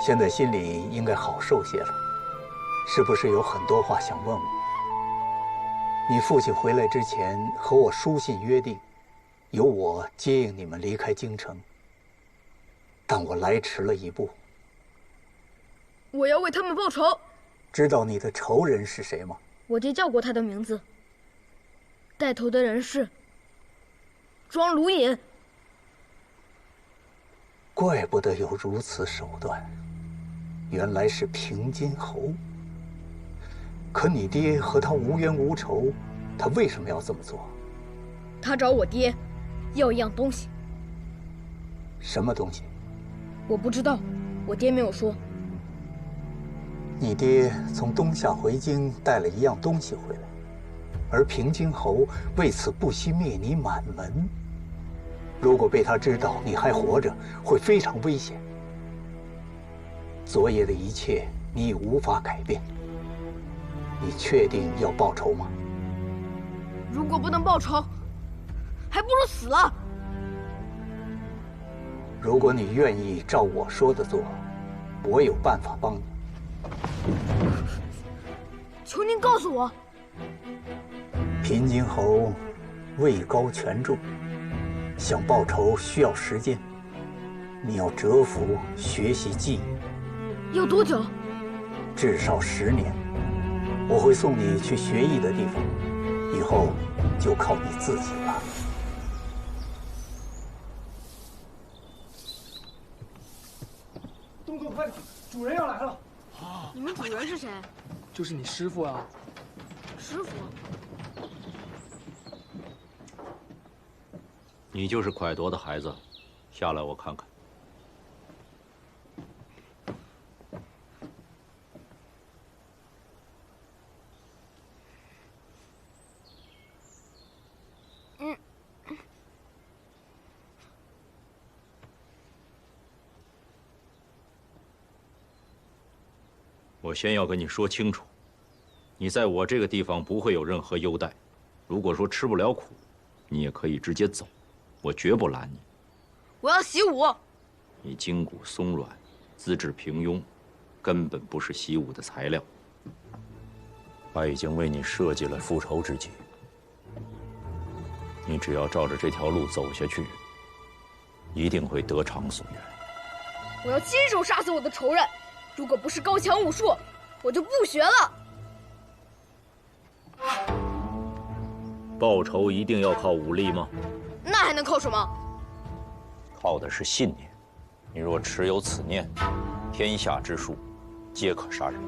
现在心里应该好受些了，是不是有很多话想问我？你父亲回来之前和我书信约定，由我接应你们离开京城，但我来迟了一步。我要为他们报仇。知道你的仇人是谁吗？我爹叫过他的名字，带头的人是庄卢隐。怪不得有如此手段，原来是平津侯。可你爹和他无冤无仇，他为什么要这么做？他找我爹要一样东西。什么东西？我不知道，我爹没有说。你爹从东夏回京带了一样东西回来，而平津侯为此不惜灭你满门。如果被他知道你还活着，会非常危险。昨夜的一切你已无法改变。你确定要报仇吗？如果不能报仇，还不如死了。如果你愿意照我说的做，我有办法帮你。求您告诉我。平津侯位高权重，想报仇需要时间。你要蛰伏学习技艺。要多久？至少10年。我会送你去学艺的地方，以后就靠你自己了。动作快点，主人要来了。你们主人是谁？就是你师傅啊。师傅。你就是蒯夺的孩子，下来我看看。我先要跟你说清楚，你在我这个地方不会有任何优待。如果说吃不了苦，你也可以直接走，我绝不拦你。我要习武。你筋骨松软，资质平庸，根本不是习武的材料。我已经为你设计了复仇之计，你只要照着这条路走下去，一定会得偿所愿。我要亲手杀死我的仇人。如果不是高强武术，我就不学了。报仇一定要靠武力吗？那还能靠什么？靠的是信念。你若持有此念，天下之术皆可杀人。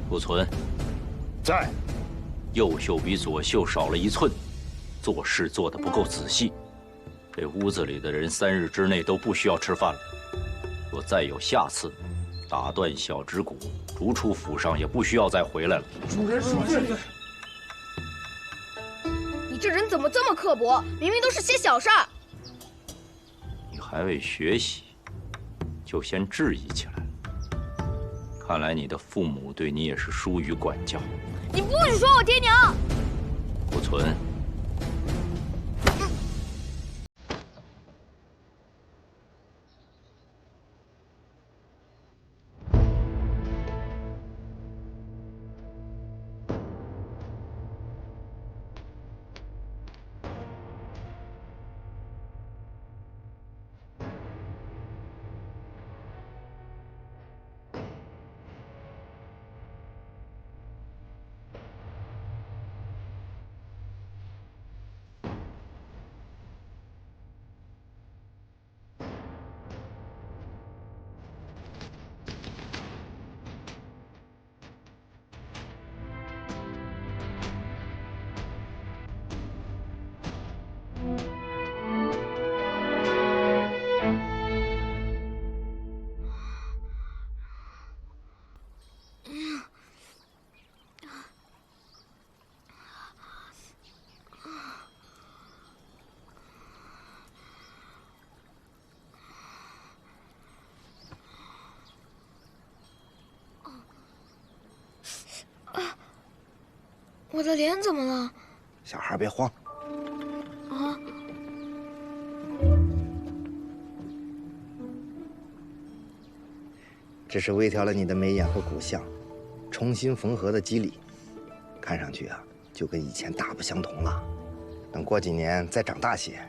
顾存，在。右袖比左袖少了1寸，做事做得不够仔细。这屋子里的人3日之内都不需要吃饭了。若再有下次，打断小指骨，逐出府上，也不需要再回来了。主人恕罪。你这人怎么这么刻薄？明明都是些小事儿。你还未学习，就先质疑起来了。看来你的父母对你也是疏于管教。你不许说我爹娘！顾存。我的脸怎么了？小孩别慌。啊！只是微调了你的眉眼和骨相，重新缝合的肌理，看上去啊，就跟以前大不相同了。等过几年再长大些，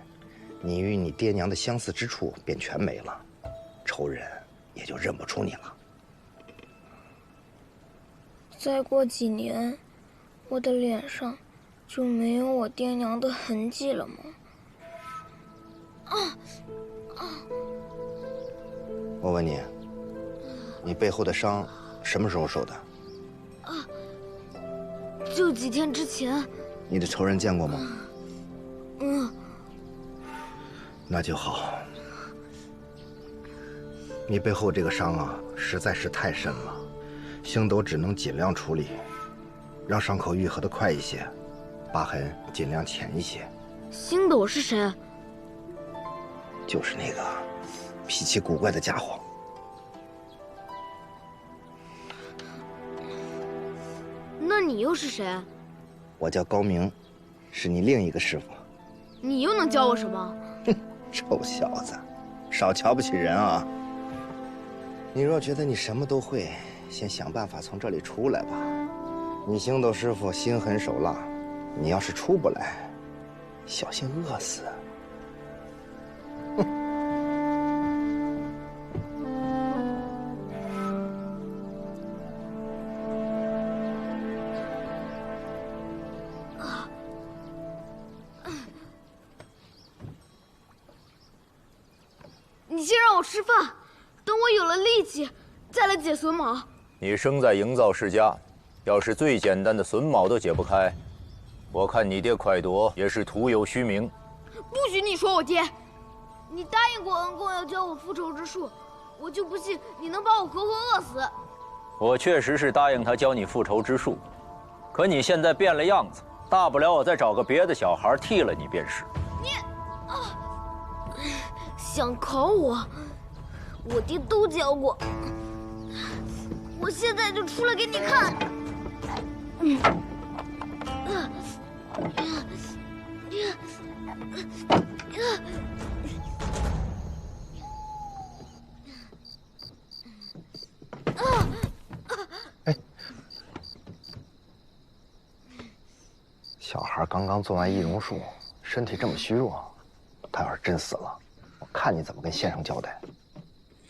你与你爹娘的相似之处便全没了，仇人也就认不出你了。再过几年，我的脸上就没有我爹娘的痕迹了吗？我问你，你背后的伤什么时候受的？就几天之前。你的仇人见过吗？嗯。那就好。你背后这个伤啊，实在是太深了，星斗只能尽量处理，让伤口愈合得快一些，疤痕尽量浅一些。星斗是谁？就是那个脾气古怪的家伙。那你又是谁？我叫高明，是你另一个师傅。你又能教我什么？哼，臭小子，少瞧不起人啊！你若觉得你什么都会，先想办法从这里出来吧。你星斗师傅心狠手辣，你要是出不来，小心饿死。你先让我吃饭，等我有了力气，再来解榫卯。你生在营造世家，要是最简单的榫卯都解不开，我看你爹蒯夺也是徒有虚名。不许你说我爹！你答应过恩公要教我复仇之术，我就不信你能把我活活饿死。我确实是答应他教你复仇之术，可你现在变了样子，大不了我再找个别的小孩替了你便是。想考我，我爹都教过。我现在就出来给你看。哎，小孩刚刚做完易容术，身体这么虚弱，他要是真死了，我看你怎么跟先生交代。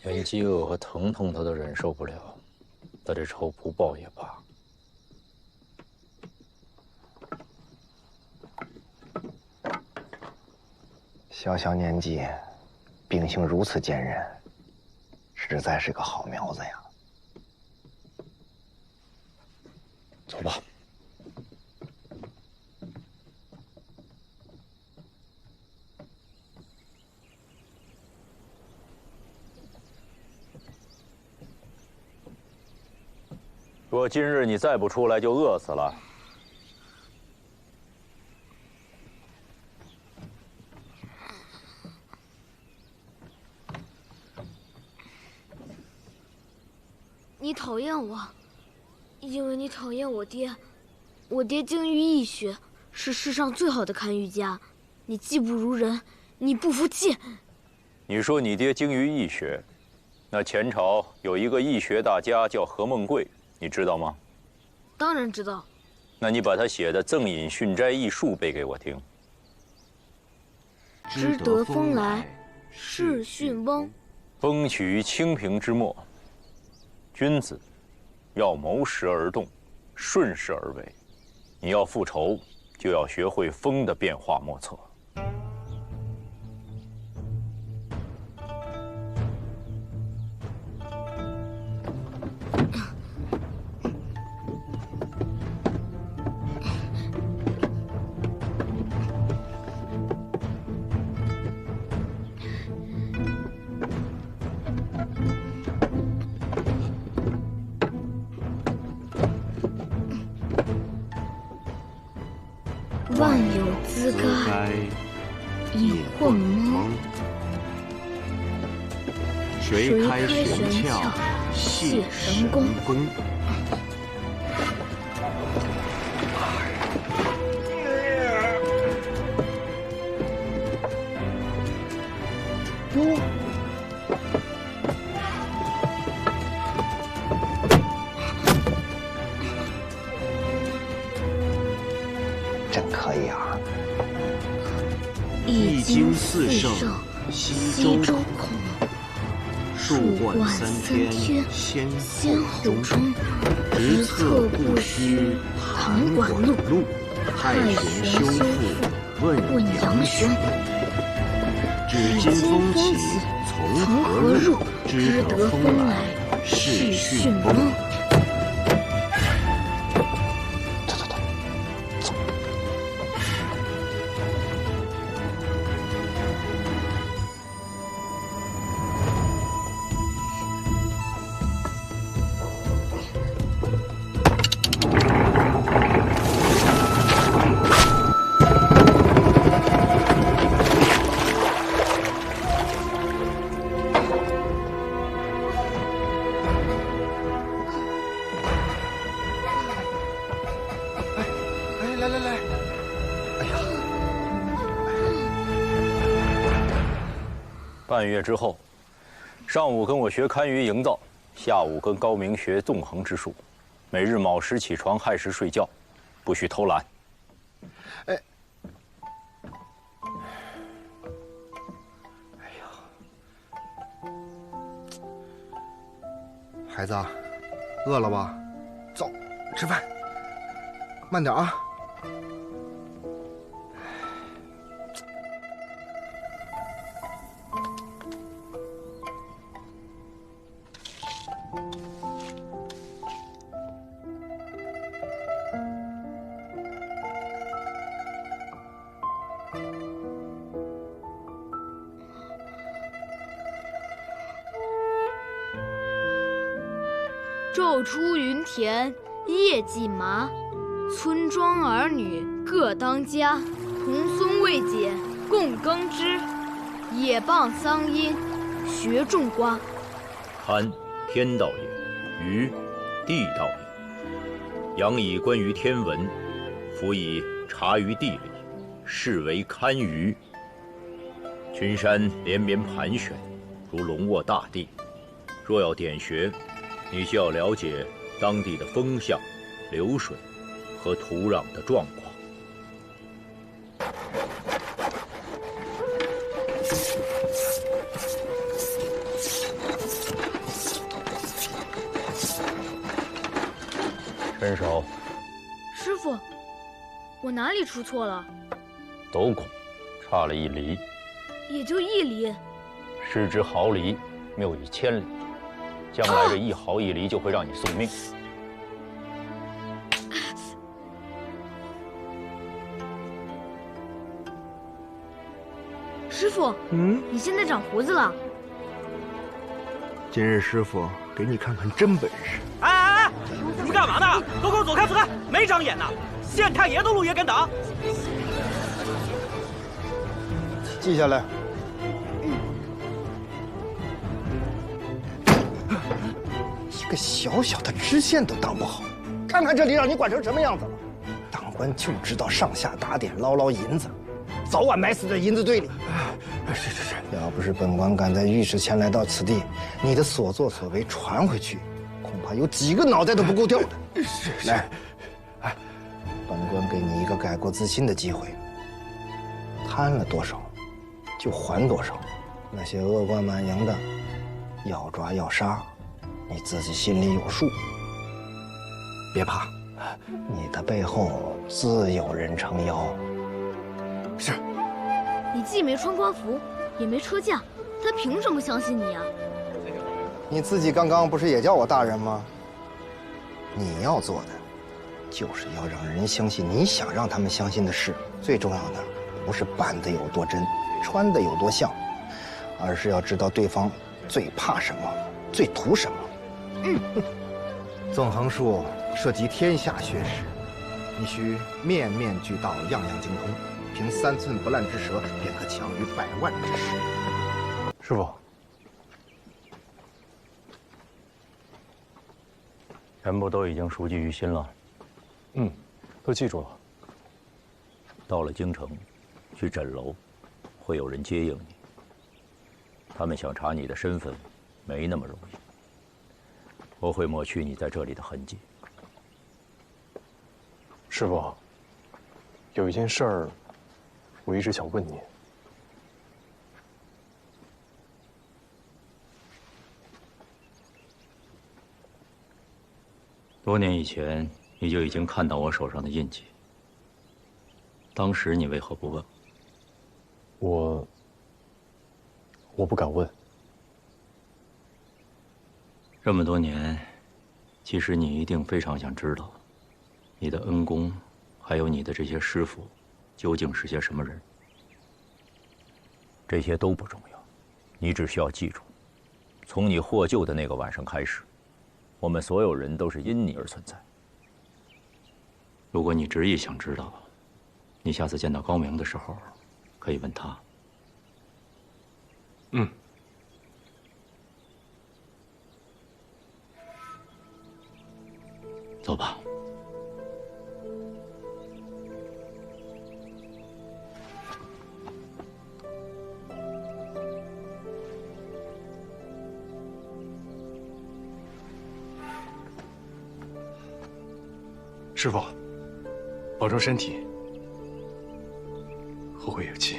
连饥饿和疼痛他都忍受不了，他这仇不报也罢。小小年纪，秉性如此坚韧，实在是个好苗子呀。走吧。若今日你再不出来，就饿死了。你讨厌我，因为你讨厌我爹。我爹精于易学，是世上最好的看愈家。你技不如人，你不服气。你说你爹精于易学，那前朝有一个易学大家叫何梦贵，你知道吗？当然知道。那你把他写的《赠饮训斋异术》背给我听。知得风来，是训翁。风起于清平之末。君子要谋时而动，顺势而为。你要复仇，就要学会风的变化莫测。万有资该引混蒙，谁开玄窍谢神功？经四圣，西周孔，数冠三天，先后中，直策不虚，函馆录，太玄修复，问杨雄。至今风起，从何入？知得风来，是迅风。半月之后，上午跟我学堪舆营造，下午跟高明学纵横之术，每日卯时起床，亥时睡觉，不许偷懒。哎呀，孩子，饿了吧？走，吃饭。慢点啊。昼出耘田，夜绩麻。村庄儿女各当家，童孙未解供耕织。野傍桑阴，学种瓜。堪天道也，舆地道也。仰以观于天文，辅以察于地理，是为堪舆。群山连绵盘旋，如笼卧大地。若要点穴，你就要了解当地的风向、流水和土壤的状况。伸手。师傅，我哪里出错了？斗孔差了1厘，也就1厘。失之毫厘，谬以千里。将来这1毫1厘就会让你送命。师傅，你现在长胡子了。今日师傅给你看看真本事。哎，你们干嘛呢？都给我走开，走开！没长眼呢，县太爷的路也敢挡？记下来。一个小小的知县都当不好，看看这里让你管成什么样子了！当官就知道上下打点，捞捞银子，早晚埋死在银子堆里。是，要不是本官赶在御史前来到此地，你的所作所为传回去，恐怕有几个脑袋都不够掉的。是。来，本官给你一个改过自新的机会，贪了多少，就还多少。那些恶贯满盈的，要抓要杀，你自己心里有数。别怕，你的背后自有人撑腰。是。你既没穿官服，也没车驾，他凭什么相信你啊？你自己刚刚不是也叫我大人吗？你要做的，就是要让人相信你想让他们相信的事。最重要的，不是扮得有多真，穿得有多像，而是要知道对方最怕什么，最图什么。纵横术涉及天下学识，你需面面俱到，样样精通。凭3寸不烂之舌，便可强于100万之师。师傅，全部都已经熟记于心了。都记住了。到了京城，去诊楼，会有人接应你。他们想查你的身份，没那么容易。我会抹去你在这里的痕迹。师傅，有一件事儿，我一直想问你。多年以前，你就已经看到我手上的印记。当时你为何不问？我不敢问。这么多年，其实你一定非常想知道，你的恩公，还有你的这些师傅，究竟是些什么人。这些都不重要，你只需要记住，从你获救的那个晚上开始，我们所有人都是因你而存在。如果你执意想知道，你下次见到高明的时候，可以问他。嗯。走吧。师傅，保重身体，后会有期。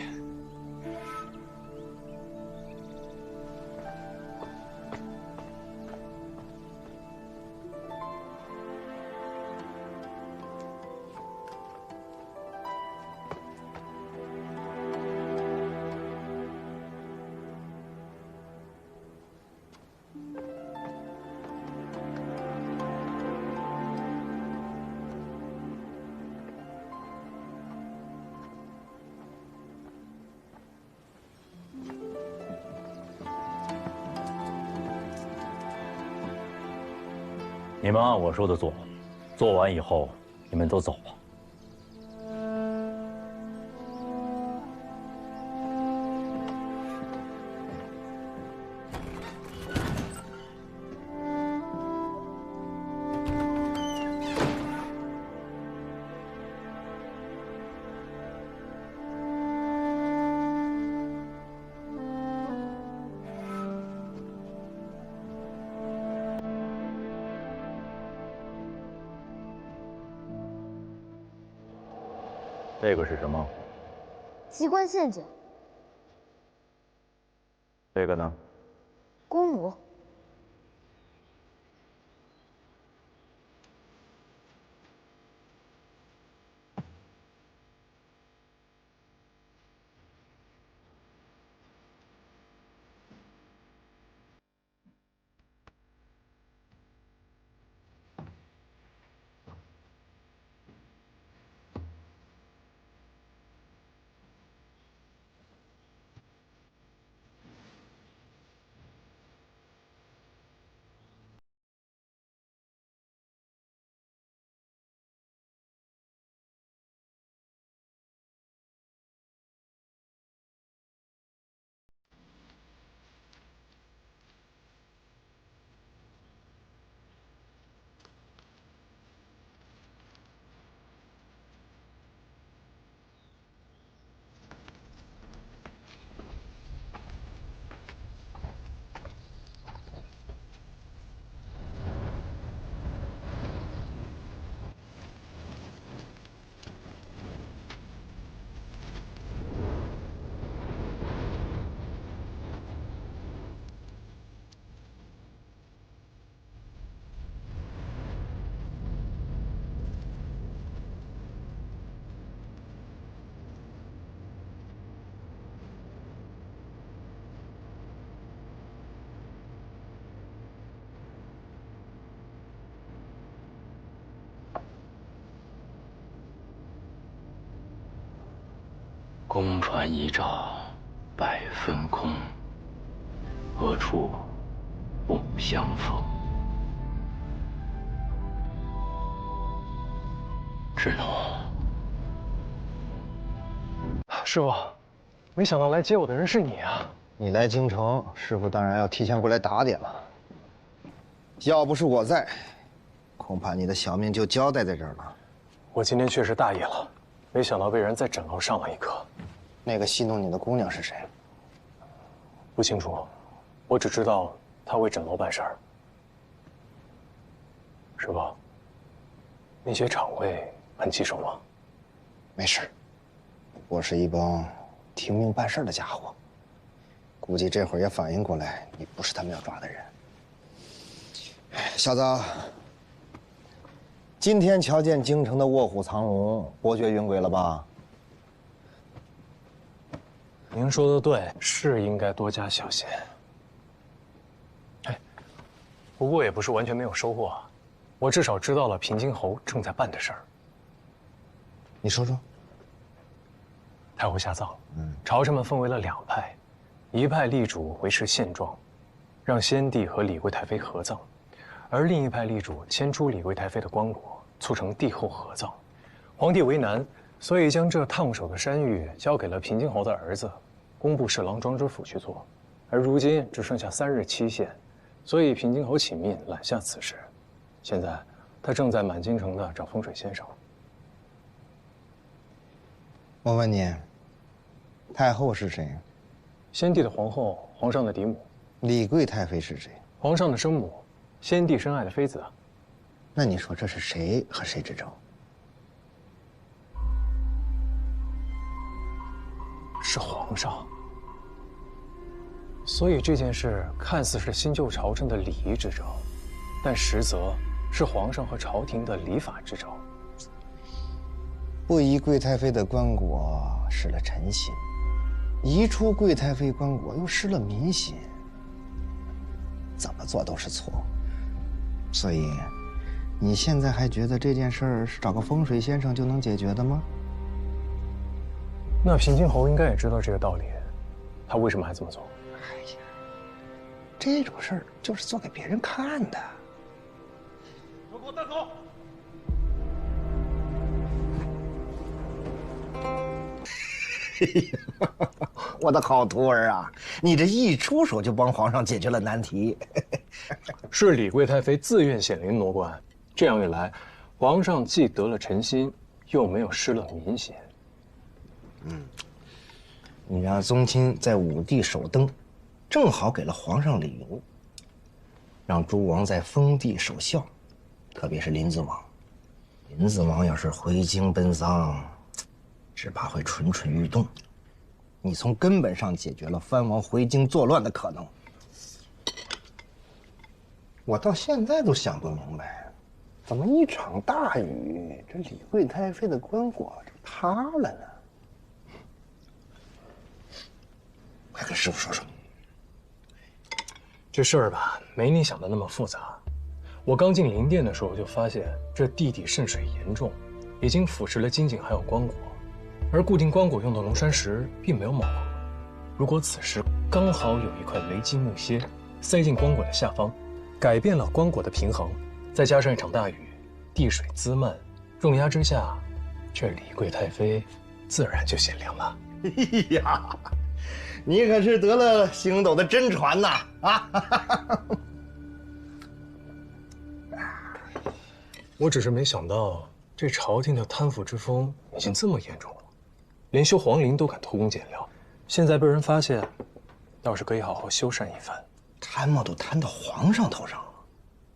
你们按我说的做，做完以后，你们都走吧。这个是什么？机关陷阱。这个呢？弓弩。公船一照，百分空。何处不相逢？志奴，师傅，没想到来接我的人是你啊！你来京城，师傅当然要提前过来打点了。要不是我在，恐怕你的小命就交代在这儿了。我今天确实大意了，没想到被人在枕头上了一课。那个戏弄你的姑娘是谁？不清楚，我只知道她为枕楼办事儿。师傅，那些厂卫很棘手吗？没事，我是一帮听命办事的家伙，估计这会儿也反应过来，你不是他们要抓的人。小子，今天瞧见京城的卧虎藏龙，伯爵云归了吧？您说的对，是应该多加小心。哎，不过也不是完全没有收获，我至少知道了平津侯正在办的事儿。你说说。太后下葬，朝臣们分为了2派，一派力主维持现状，让先帝和李贵太妃合葬，而另一派力主迁出李贵太妃的棺椁，促成帝后合葬。皇帝为难，所以将这烫手的山芋交给了平津侯的儿子，工部侍郎庄知府去做。而如今只剩下3日期限，所以平津侯请命揽下此事。现在他正在满京城的找风水先生。我问你，太后是谁？先帝的皇后，皇上的嫡母。李贵太妃是谁？皇上的生母，先帝深爱的妃子。那你说这是谁和谁之争？是皇上。所以这件事看似是新旧朝臣的礼仪之争，但实则是皇上和朝廷的礼法之争。不移贵太妃的棺椁，失了臣心；移出贵太妃棺椁，又失了民心。怎么做都是错。所以，你现在还觉得这件事儿是找个风水先生就能解决的吗？那平津侯应该也知道这个道理，他为什么还这么做？哎呀，这种事儿就是做给别人看的。都给我带走！我的好徒儿啊，你这一出手就帮皇上解决了难题。是李贵太妃自愿显灵挪棺，这样一来，皇上既得了臣心，又没有失了民心。你让宗亲在武帝首登，正好给了皇上礼物；让诸王在封地守孝，特别是临淄王。临淄王要是回京奔丧，只怕会蠢蠢欲动。你从根本上解决了藩王回京作乱的可能。我到现在都想不明白，怎么一场大雨，这李贵太妃的棺椁就塌了呢？快跟师傅说说。这事儿吧，没你想的那么复杂。我刚进灵殿的时候就发现，这地底渗水严重，已经腐蚀了金井还有棺椁，而固定棺椁用的龙山石并没有卯合。如果此时刚好有一块雷击木楔塞进棺椁的下方，改变了棺椁的平衡，再加上一场大雨，地水滋漫，重压之下，这李贵太妃自然就显灵了。哎呀，你可是得了星斗的真传呐！啊！我只是没想到，这朝廷的贪腐之风已经这么严重了，连修皇陵都敢偷工减料，现在被人发现，倒是可以好好修缮一番。贪墨都贪到皇上头上了，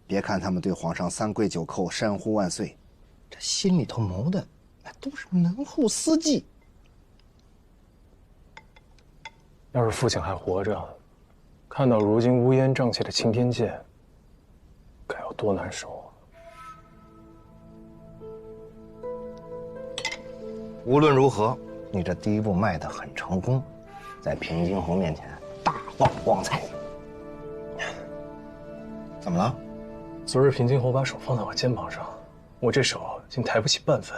别看他们对皇上3跪9叩、山呼万岁，这心里头谋的那都是门户私计。要是父亲还活着，看到如今乌烟瘴气的青天剑，该有多难受啊！无论如何，你这第一步迈得很成功，在平津侯面前大放光彩。怎么了？昨日平津侯把手放在我肩膀上，我这手竟抬不起半分。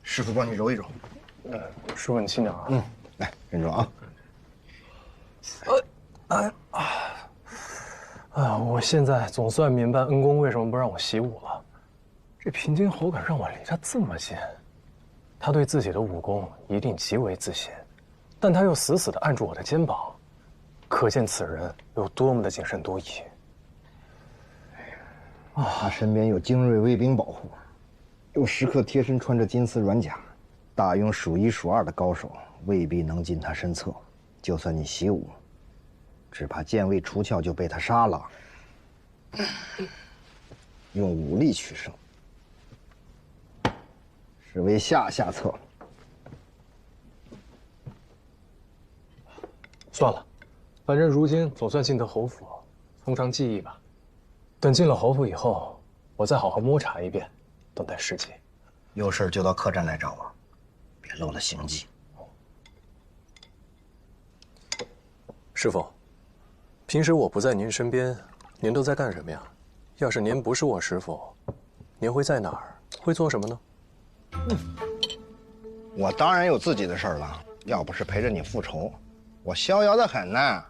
师傅帮你揉一揉。师傅你轻点啊。来认住啊。我现在总算明白恩公为什么不让我习武了。这平津侯敢让我离他这么近，他对自己的武功一定极为自信，但他又死死地按住我的肩膀，可见此人有多么的谨慎多疑。他身边有精锐卫兵保护，又时刻贴身穿着金丝软甲，大庸数1数2的高手未必能进他身侧。就算你习武，只怕剑未出鞘就被他杀了。用武力取胜，是为下策。算了，反正如今总算进得侯府，从长计议吧。等进了侯府以后，我再好好摸查一遍等待时机。有事就到客栈来找我，别漏了行迹。师傅，平时我不在您身边，您都在干什么呀？要是您不是我师傅，您会在哪儿？会做什么呢？我当然有自己的事儿了，要不是陪着你复仇，我逍遥得很呢。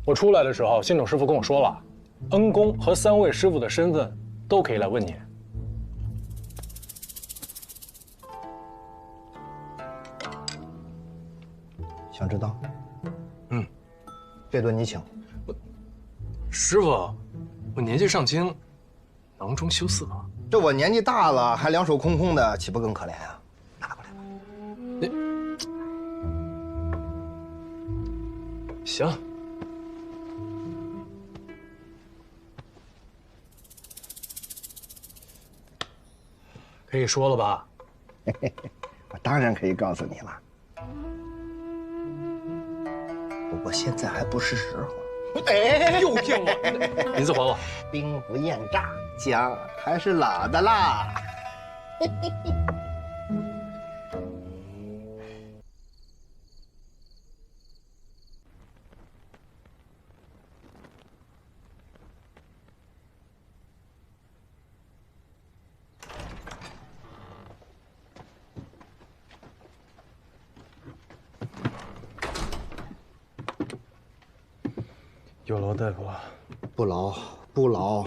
我出来的时候，信种师傅跟我说了，恩公和3位师傅的身份都可以来问你。想知道？嗯，这顿你请。师傅，我年纪尚轻，囊中羞涩。这我年纪大了，还两手空空的，岂不更可怜啊？拿过来吧。行。可以说了吧？我当然可以告诉你了，不过现在还不是时候。哎，又骗我！银子还我。兵不厌诈，姜还是老的辣。有劳大夫了。不劳不劳，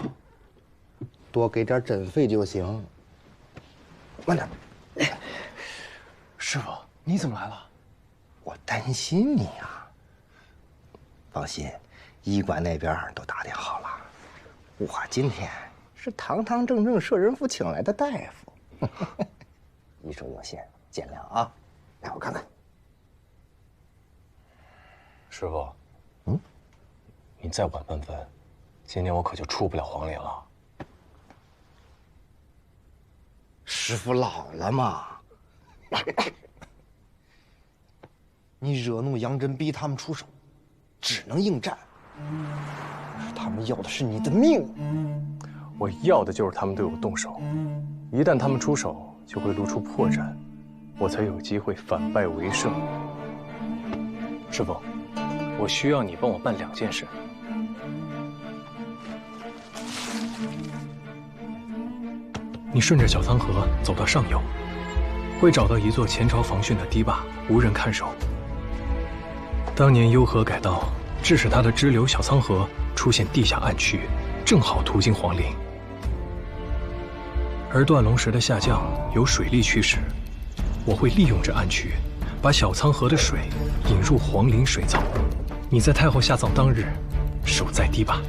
多给点诊费就行。慢点。师傅，你怎么来了？我担心你啊。放心，医馆那边都打点好了。我今天是堂堂正正摄人府请来的大夫，医术有限，见谅啊。来，我看看。师傅，你再晚半分，今年我可就出不了皇陵了。师傅老了嘛，你惹怒杨真，逼他们出手，只能应战。可是他们要的是你的命。我要的就是他们对我动手，一旦他们出手，就会露出破绽，我才有机会反败为胜。师傅，我需要你帮我办2件事。你顺着小仓河走到上游，会找到一座前朝防汛的堤坝，无人看守。当年幽河改道，致使它的支流小仓河出现地下暗渠，正好途经皇陵。而断龙石的下降由水力驱使，我会利用这暗渠，把小仓河的水引入皇陵水槽。你在太后下葬当日，守在堤坝。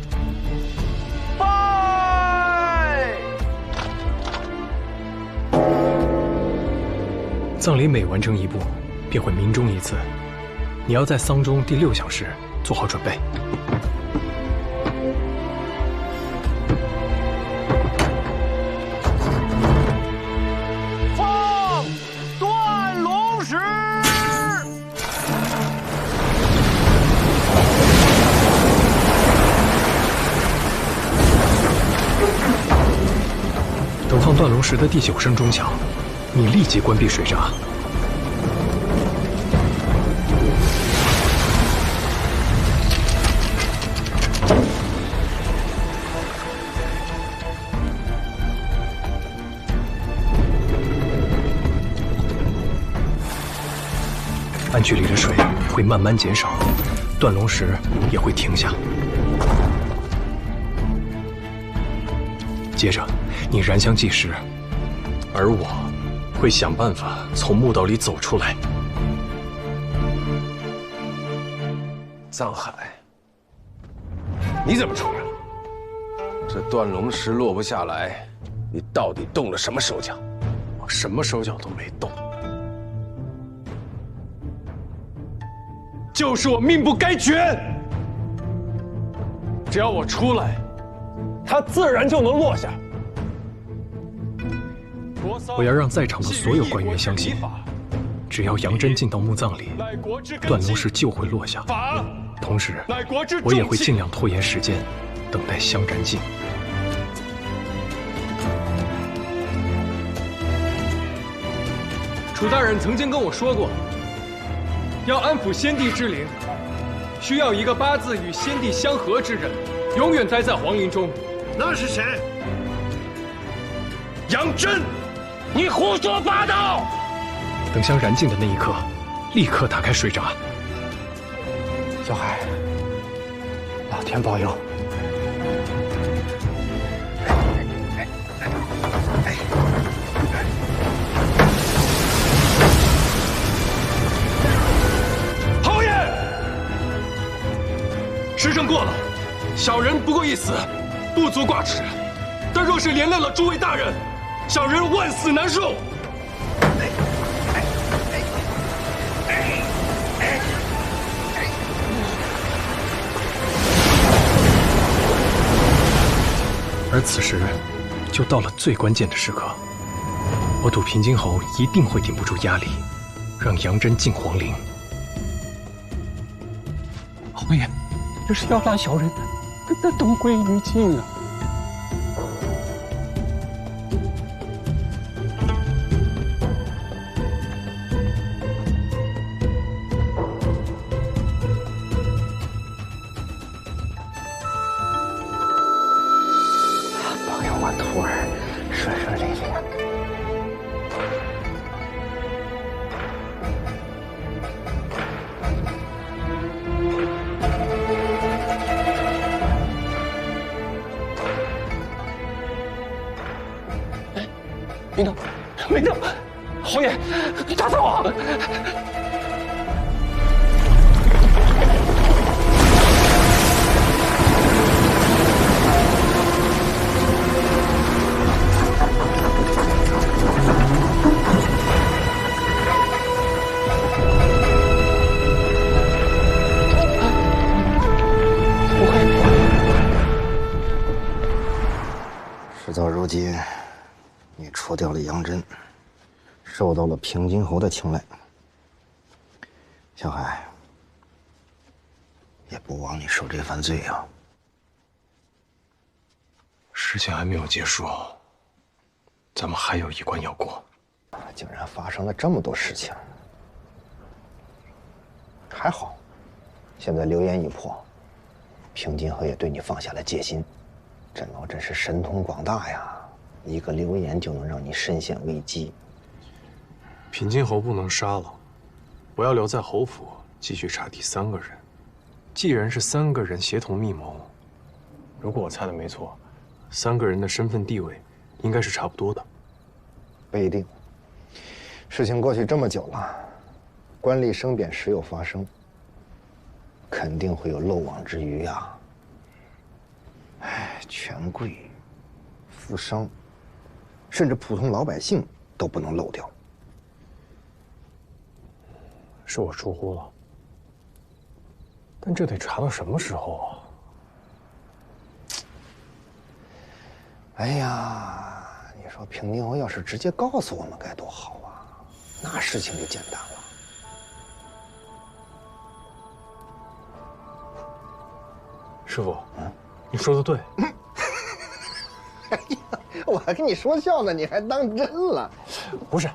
葬礼每完成一步，便会鸣钟一次。你要在丧钟第6小时做好准备。放断龙石！等放断龙石的第9声钟响，你立即关闭水闸。暗渠里的水会慢慢减少，断龙石也会停下。接着，你燃香计时，而我会想办法从墓道里走出来。藏海，你怎么出来了？这断龙石落不下来，你到底动了什么手脚？我什么手脚都没动，就是我命不该绝。只要我出来，它自然就能落下。我要让在场的所有官员相信，只要杨真进到墓葬里，断龙石就会落下。同时，我也会尽量拖延时间，等待香燃尽。楚大人曾经跟我说过，要安抚先帝之灵，需要一个八字与先帝相合之人，永远待在皇陵中。那是谁？杨真，你胡说八道！等香燃尽的那一刻，立刻打开水闸。小海，老天保佑！侯爷，时辰过了，小人不过一死，不足挂齿。但若是连累了诸位大人，小人万死难恕。而此时，就到了最关键的时刻。我赌平津侯一定会顶不住压力，让杨真进皇陵。侯爷，这是要拉小人的东归于尽啊！保佑我徒儿顺顺利利啊！明德，明德，侯爷，大撒谎！事到如今，你除掉了杨真，受到了平津侯的青睐。小海，也不枉你受这番罪啊！事情还没有结束，咱们还有一关要过。竟然发生了这么多事情，还好，现在流言已破，平津侯也对你放下了戒心。这老真是神通广大呀！一个流言就能让你身陷危机。平津侯不能杀了，我要留在侯府继续查第三个人。既然是三个人协同密谋，如果我猜的没错，三个人的身份地位应该是差不多的。不一定，事情过去这么久了，官吏生贬时有发生，肯定会有漏网之鱼啊！哎，权贵、富商，甚至普通老百姓都不能漏掉。是我疏忽了，但这得查到什么时候啊？哎呀，你说平津侯要是直接告诉我们该多好啊，那事情就简单了。师傅，你说的对。哎呀，我还跟你说笑呢，你还当真了？不是，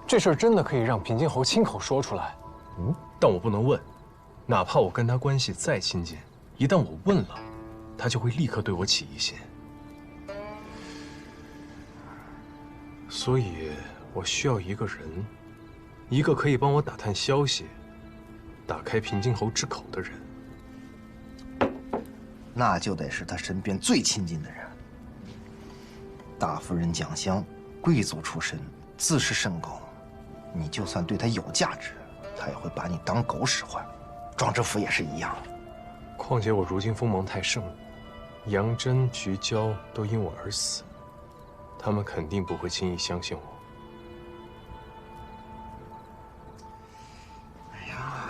这事儿真的可以让平津侯亲口说出来。但我不能问，哪怕我跟他关系再亲近，一旦我问了，他就会立刻对我起疑心。所以，我需要一个人，一个可以帮我打探消息、打开平津侯之口的人。那就得是他身边最亲近的人。大夫人蒋襄，贵族出身，自视甚高，你就算对他有价值，他也会把你当狗使唤。庄知府也是一样。况且我如今锋芒太盛，杨真、菊娇都因我而死，他们肯定不会轻易相信我。哎呀，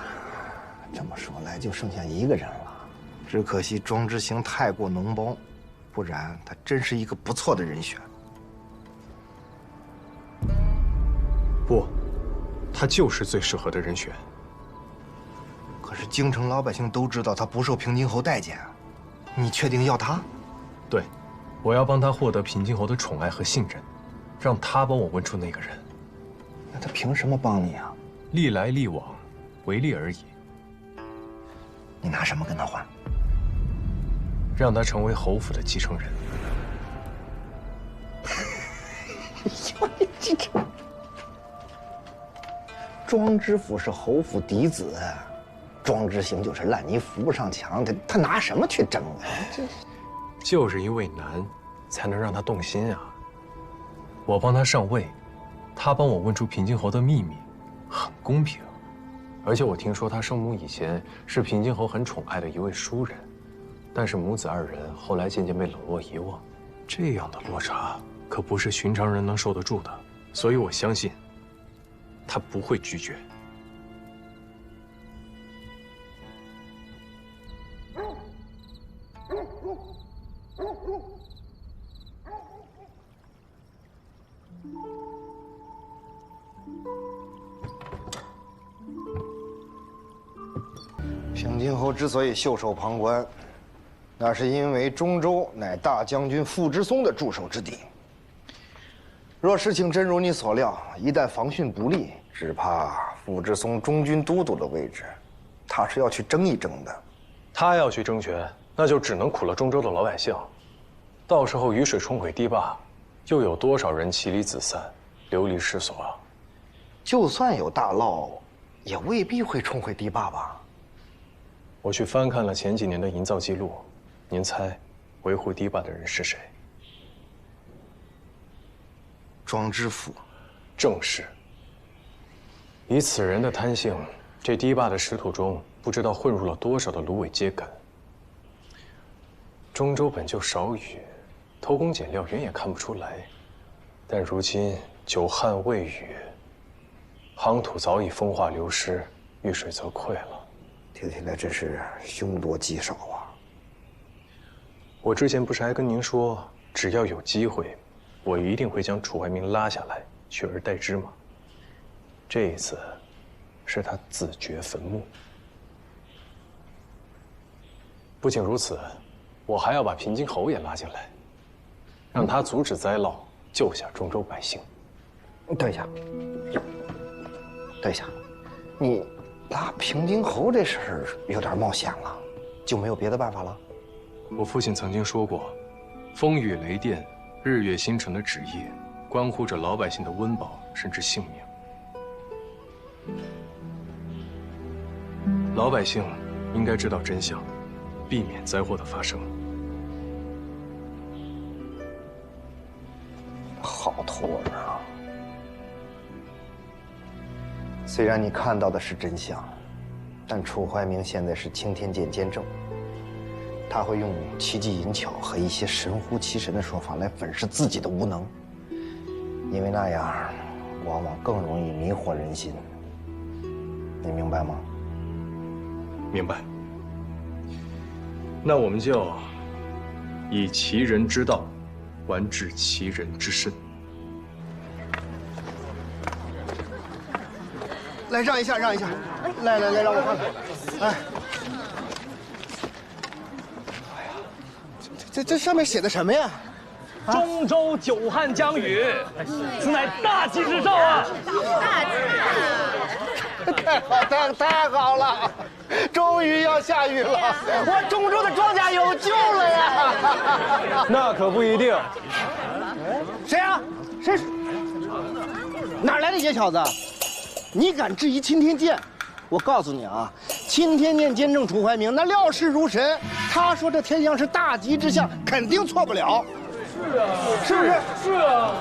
这么说来就剩下一个人了。只可惜庄之行太过脓包，不然他真是一个不错的人选。不，他就是最适合的人选。可是京城老百姓都知道他不受平津侯待见，你确定要他？对，我要帮他获得平津侯的宠爱和信任，让他帮我问出那个人。那他凭什么帮你啊？历来历往，为利而已。你拿什么跟他换？让他成为侯府的继承人。庄知府是侯府嫡子，庄之行就是烂泥扶不上墙，他拿什么去争啊？这就是因为难，才能让他动心啊。我帮他上位，他帮我问出平津侯的秘密，很公平。而且我听说他生母以前是平津侯很宠爱的一位淑人，但是母子二人后来渐渐被冷落遗忘，这样的落差可不是寻常人能受得住的。所以我相信，他不会拒绝。平津侯之所以袖手旁观，那是因为中州乃大将军傅之松的驻守之地。若事情真如你所料，一旦防汛不利，只怕傅之松中军都督的位置，他是要去争一争的。他要去争权，那就只能苦了中州的老百姓。到时候雨水冲毁堤坝，又有多少人妻离子散，流离失所啊？就算有大涝，也未必会冲毁堤坝吧？我去翻看了前几年的营造记录，您猜，维护堤坝的人是谁？庄知府。正是。以此人的贪性，这堤坝的石土中不知道混入了多少的芦苇秸秆。中州本就少雨，偷工减料人也看不出来，但如今久旱未雨，夯土早已风化流失，遇水则溃了。听起来真是凶多吉少啊！我之前不是还跟您说，只要有机会，我一定会将楚怀民拉下来，取而代之吗？这一次，是他自掘坟墓。不仅如此，我还要把平津侯也拉进来，让他阻止灾涝，救下中州百姓。等一下，等一下，你拉平津侯这事儿有点冒险了，就没有别的办法了？我父亲曾经说过，风雨雷电、日月星辰的旨意，关乎着老百姓的温饱甚至性命。老百姓应该知道真相，避免灾祸的发生。好头儿啊！虽然你看到的是真相，但楚怀民现在是青天剑监正，他会用奇技淫巧和一些神乎其神的说法来粉饰自己的无能，因为那样往往更容易迷惑人心。你明白吗？明白。那我们就以其人之道，还治其人之身。来，让一下，让一下。来，让我看看。哎，这上面写的什么呀？中州久旱将雨，此乃大吉之兆啊！大吉！太好了，终于要下雨了，我中州的庄稼有救了呀！那可不一定。谁啊？谁？哪来的野小子？你敢质疑钦天监？我告诉你啊，钦天监监正楚怀民那料事如神，他说这天象是大吉之象，肯定错不了。是啊，是不是？是啊，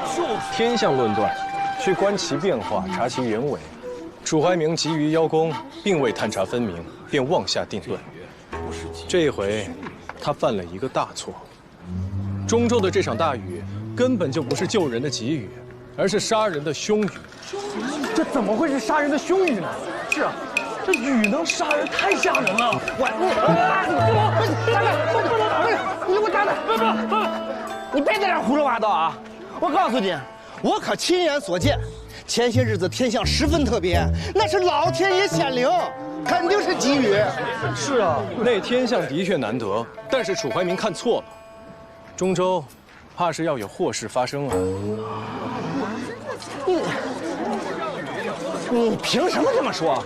天象论断，需观其变化，察其原委。楚怀民急于邀功，并未探查分明，便妄下定论。这一回，他犯了一个大错。中州的这场大雨根本就不是救人的吉雨，而是杀人的凶雨。这怎么会是杀人的凶雨呢？是啊，这雨能杀人，太吓人了！你给我站着！不，你别在这胡说八道啊！我告诉你，我可亲眼所见。前些日子天象十分特别，那是老天爷显灵，肯定是吉雨。是啊，那天象的确难得，但是楚怀民看错了，中州怕是要有祸事发生啊。你凭什么这么说？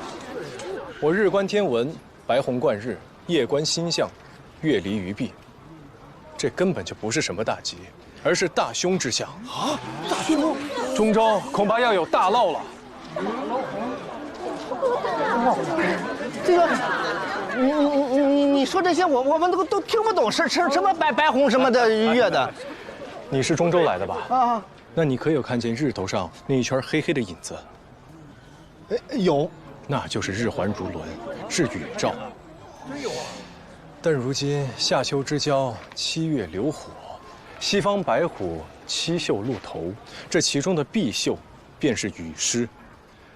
我日观天文，白虹贯日，夜观星象，月离于弊。这根本就不是什么大吉，而是大凶之象啊！大凶！中州恐怕要有大涝了。这个，你说这些我们都听不懂，是什么白虹什么的月的。你是中州来的吧？啊。那你可有看见日头上那一圈黑黑的影子？有。那就是日环如轮，是雨兆。但如今夏秋之交，7月流火，西方白虎7宿露头，这其中的必秀，便是雨师。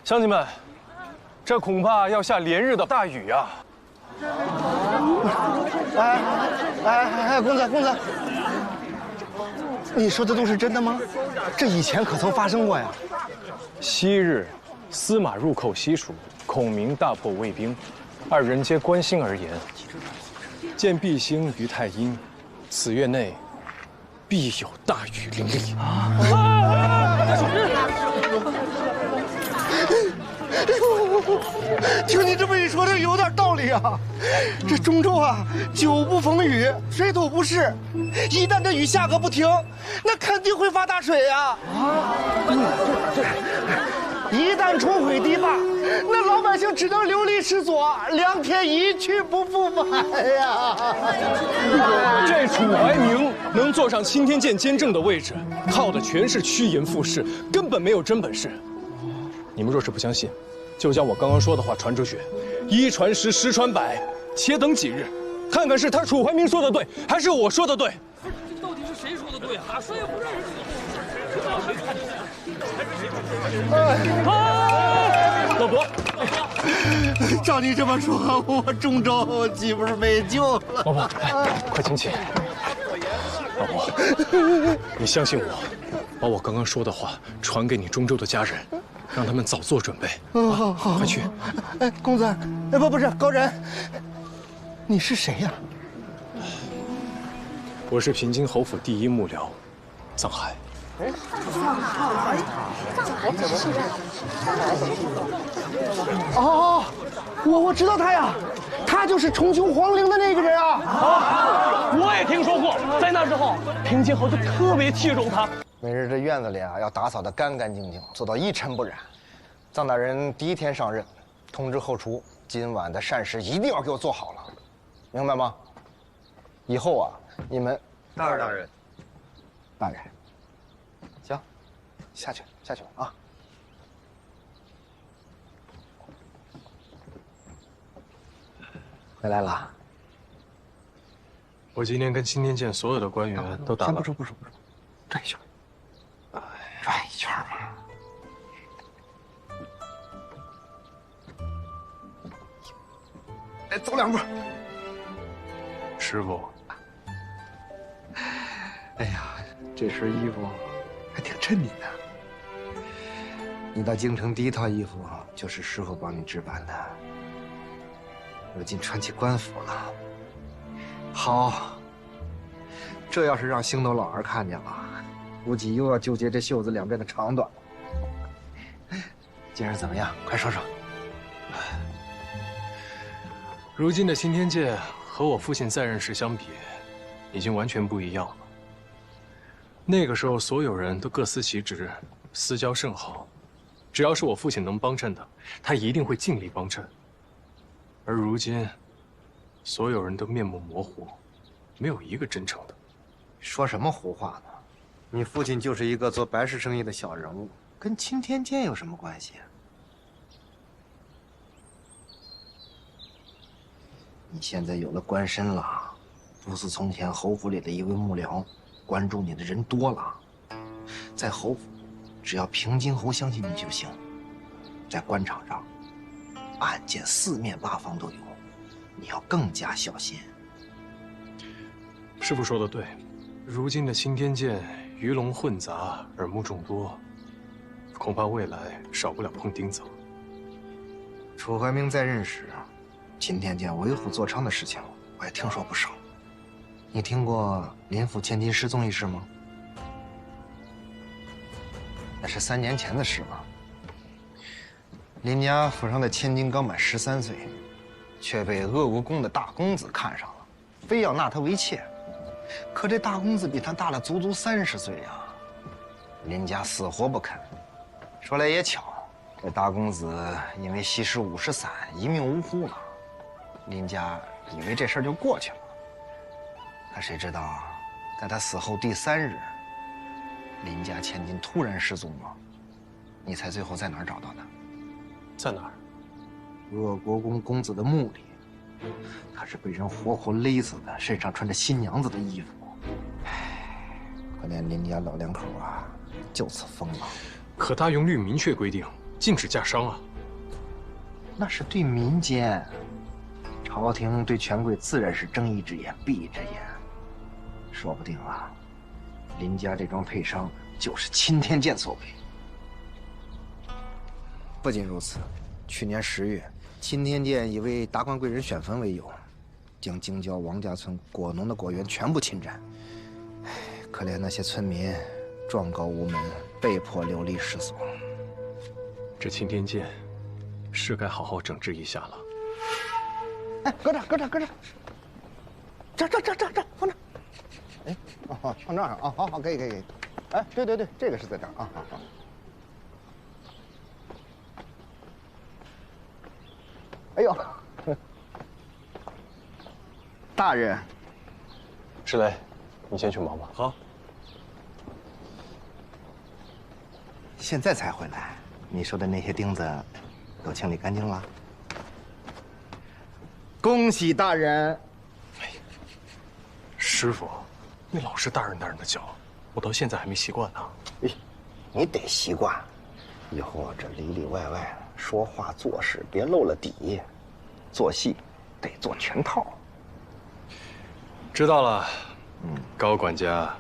乡亲们，这恐怕要下连日的大雨啊！公子，你说的都是真的吗？这以前可曾发生过呀？昔日，司马入寇西蜀，孔明大破魏兵，二人皆观星而言。见毕星于太阴，此月内必有大雨淋漓。听你这么一说，这有点道理啊。这中州啊，久不逢雨，水土不适，一旦这雨下个不停，那肯定会发大水啊！一旦冲毁堤坝，那老百姓只能流离失所，良田一去不复返呀！这楚怀明能坐上青天剑监正的位置，靠的全是趋炎附势，根本没有真本事。你们若是不相信，就将我刚刚说的话传出去，1传10，10传100，且等几日，看看是他楚怀明说的对，还是我说的对。这到底是谁说的对啊？谁也不认识我。老伯，照你这么说，我中州岂不是没救了？老伯，快请起。老伯，你相信我，把我刚刚说的话传给你中州的家人，让他们早做准备。好，快去。公子，不是高人，你是谁呀？我是平津侯府第1幕僚，臧海。哦，我知道他呀，他就是重修皇陵的那个人啊！我也听说过，在那之后，平津侯就特别器重他。每日这院子里啊，要打扫得干干净净，做到一尘不染。臧大人第1天上任，通知后厨，今晚的膳食一定要给我做好了，明白吗？以后啊，你们大人，行，下去了啊。回来了。我今天跟青天剑所有的官员都打了。不说，转一圈。转一圈嘛。哎，走2步。师傅。哎呀，这身衣服还挺衬你的。你到京城第1套衣服就是师傅帮你置办的。如今穿起官服了，好。这要是让星斗老儿看见了，估计又要纠结这袖子2边的长短。今儿怎么样？快说说。如今的青天剑和我父亲在任时相比，已经完全不一样了。那个时候，所有人都各司其职，私交甚好。只要是我父亲能帮衬的，他一定会尽力帮衬。而如今，所有人都面目模糊，没有一个真诚的。说什么胡话呢？你父亲就是一个做白事生意的小人物，跟青天剑有什么关系啊？你现在有了官身了，不似从前侯府里的一位幕僚，关注你的人多了。在侯府，只要平津侯相信你就行。在官场上，案件4面8方都有，你要更加小心。师傅说的对，如今的青天剑鱼龙混杂，耳目众多，恐怕未来少不了碰钉子了。楚怀明在任时，钦天监为虎作伥的事情，我也听说不少。你听过林府千金失踪一事吗？那是3年前的事了。林家府上的千金刚满13岁，却被鄂国公的大公子看上了，非要纳她为妾。可这大公子比她大了足足30岁呀，林家死活不肯。说来也巧，这大公子因为吸食50散，一命呜呼了。林家以为这事儿就过去了，可谁知道，在他死后第3日，林家千金突然失踪了。你猜最后在哪儿找到的？在哪儿？鄂国公公子的墓里。他是被人活活勒死的，身上穿着新娘子的衣服。唉，可怜林家老两口啊，就此疯了。可大用律明确规定，禁止驾商啊。那是对民间，朝廷对权贵自然是睁一只眼闭一只眼。说不定啊，林家这桩配商就是钦天监所为。不仅如此，去年10月，钦天监以为达官贵人选坟为由，将京郊王家村果农的果园全部侵占。唉，可怜那些村民状告无门，被迫流离失所。这钦天监是该好好整治一下了。哎，搁这，搁这，搁这，这，放这。哎，哦，放这儿啊，好，可以。哎，对，这个是在这儿啊，好。哎呦，大人，石雷，你先去忙吧。好。现在才回来，你说的那些钉子都清理干净了？恭喜大人！哎，师傅，你老是大人的叫，我到现在还没习惯呢。哎，你得习惯，以后这里里外外说话做事别漏了底，做戏得做全套。知道了，高管家。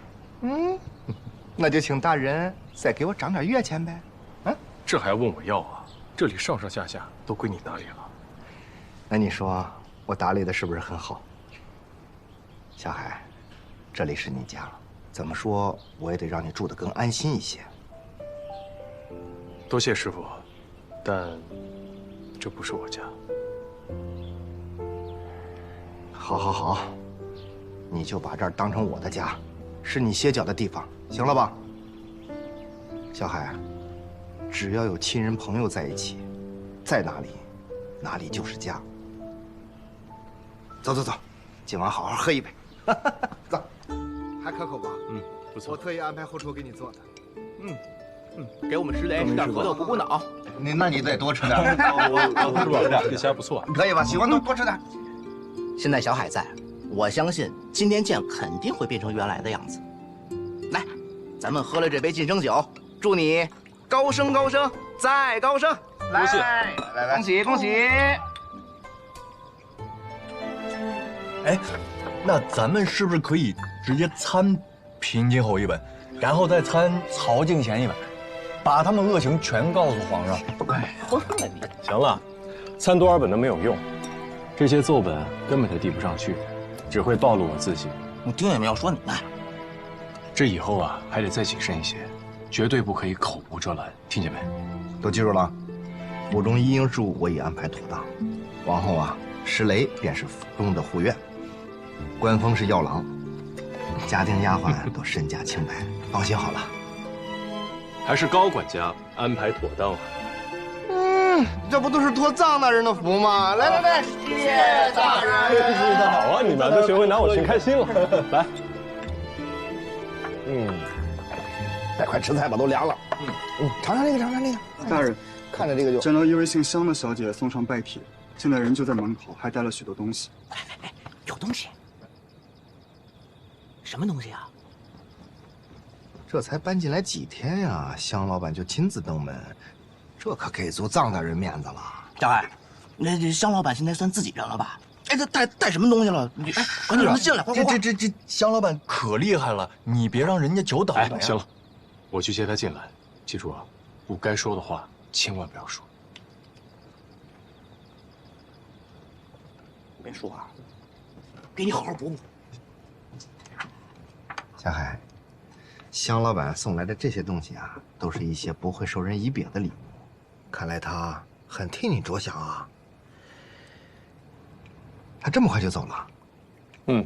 那就请大人再给我涨点月钱呗。这还要问我要啊？这里上上下下都归你打理了。那你说我打理的是不是很好？小海，这里是你家，怎么说我也得让你住得更安心一些。多谢师傅，但这不是我家。好，你就把这儿当成我的家，是你歇脚的地方，行了吧？小海，只要有亲人朋友在一起，在哪里，哪里就是家。走，今晚好好喝一杯。走，还可口吧？不错。我特意安排后厨给你做的。给我们石雷吃点核桃补补脑。那你得多吃点。我是吧？这虾不错。可以吧？喜欢多吃点。现在小海在，我相信钦天监肯定会变成原来的样子。来，咱们喝了这杯晋升酒，祝你高升再高升！来，恭喜！哎，那咱们是不是可以直接参平津侯一本，然后再参曹敬贤一本，把他们恶行全告诉皇上？哎，疯了你！行了，参多少本都没有用，这些奏本根本就递不上去，只会暴露我自己。我丁也没有说你们。这以后啊，还得再谨慎一些，绝对不可以口无遮拦，听见没？都记住了。府中一应事务我已安排妥当，往后啊，石雷便是府中的护院，官封是药郎，家丁丫鬟都身家清白，放心好了。还是高管家安排妥当啊。这不都是托臧大人的福吗？来，谢大人！谢的好啊，你们都学会拿我寻开心了。来，再快吃菜吧，都凉了。尝尝这个。大人，看着这个就。见到一位姓香的小姐送上拜帖，现在人就在门口，还带了许多东西。哎，有东西？什么东西啊？这才搬进来几天呀，香老板就亲自登门，这可给足臧大人面子了。小海，那这香老板现在算自己人了吧？哎，他带什么东西了？你哎，赶紧让他进来，快！这香老板可厉害了，你别让人家久等了呀。行了，我去接他进来。记住啊，不该说的话千万不要说。别说啊，给你好好补补。小海，香老板送来的这些东西啊，都是一些不会受人以柄的礼物，看来他很替你着想啊。他这么快就走了？嗯。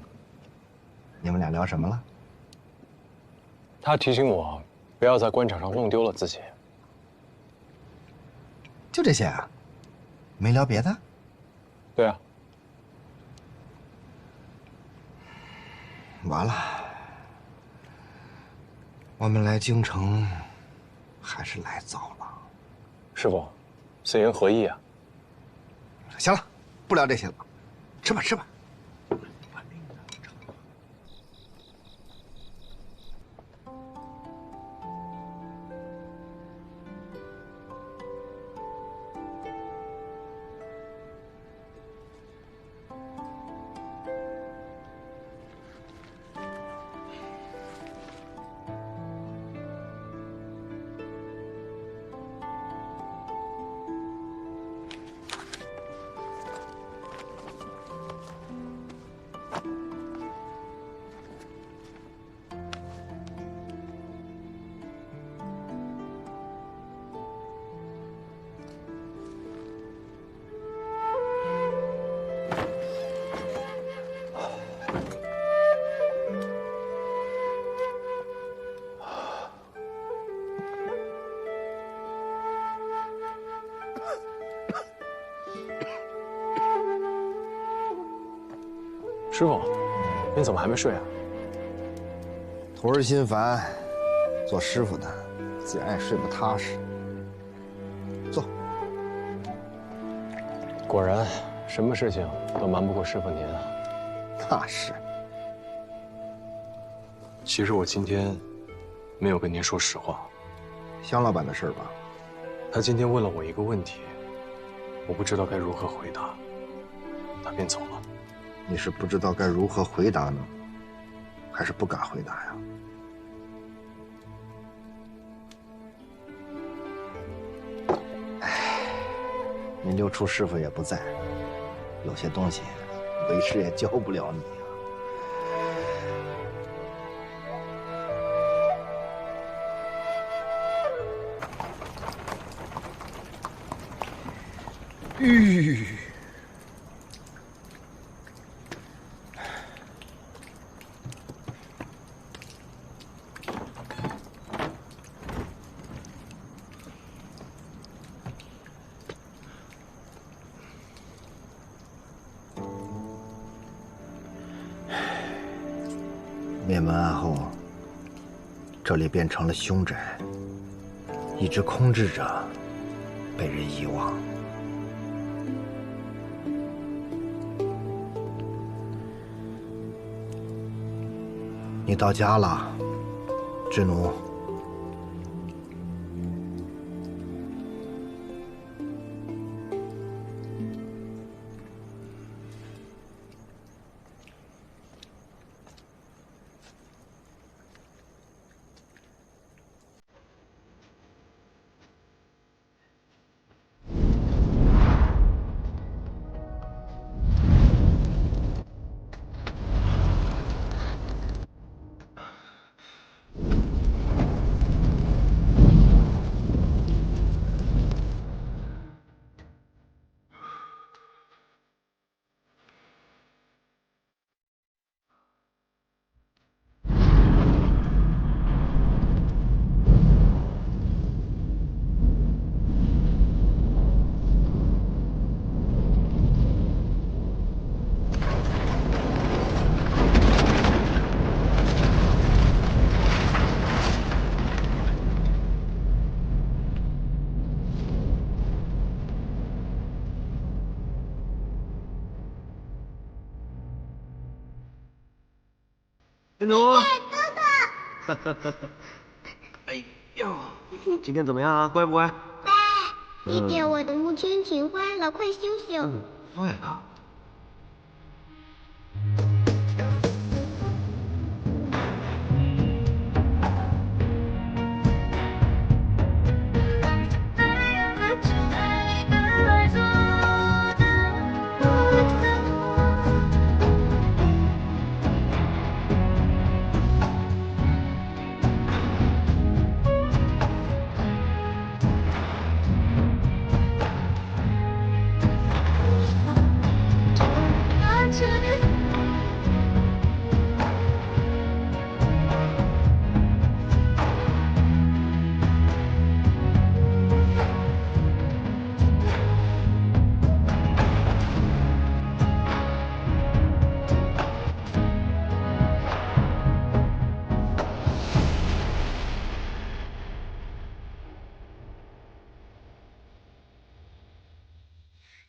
你们俩聊什么了？他提醒我，不要在官场上弄丢了自己。就这些啊？没聊别的？对啊。完了，我们来京城还是来早了。师傅，此言何意啊？行了，不聊这些了，吃吧吃吧。师傅，你怎么还没睡啊？徒儿心烦，做师傅的自然也睡不踏实。坐。果然，什么事情都瞒不过师傅您啊。那是。其实我今天没有跟您说实话。香老板的事吧？他今天问了我一个问题，我不知道该如何回答，他便走了。你是不知道该如何回答呢，还是不敢回答呀？哎，你六处师傅也不在，有些东西为师也教不了你啊。灭门案后，这里变成了凶宅，一直空置着，被人遗忘。你到家了，知奴。天奴，哥哥，哎呦，今天怎么样啊？乖不乖？乖，一点我的木圈请坏了，快修修。对啊。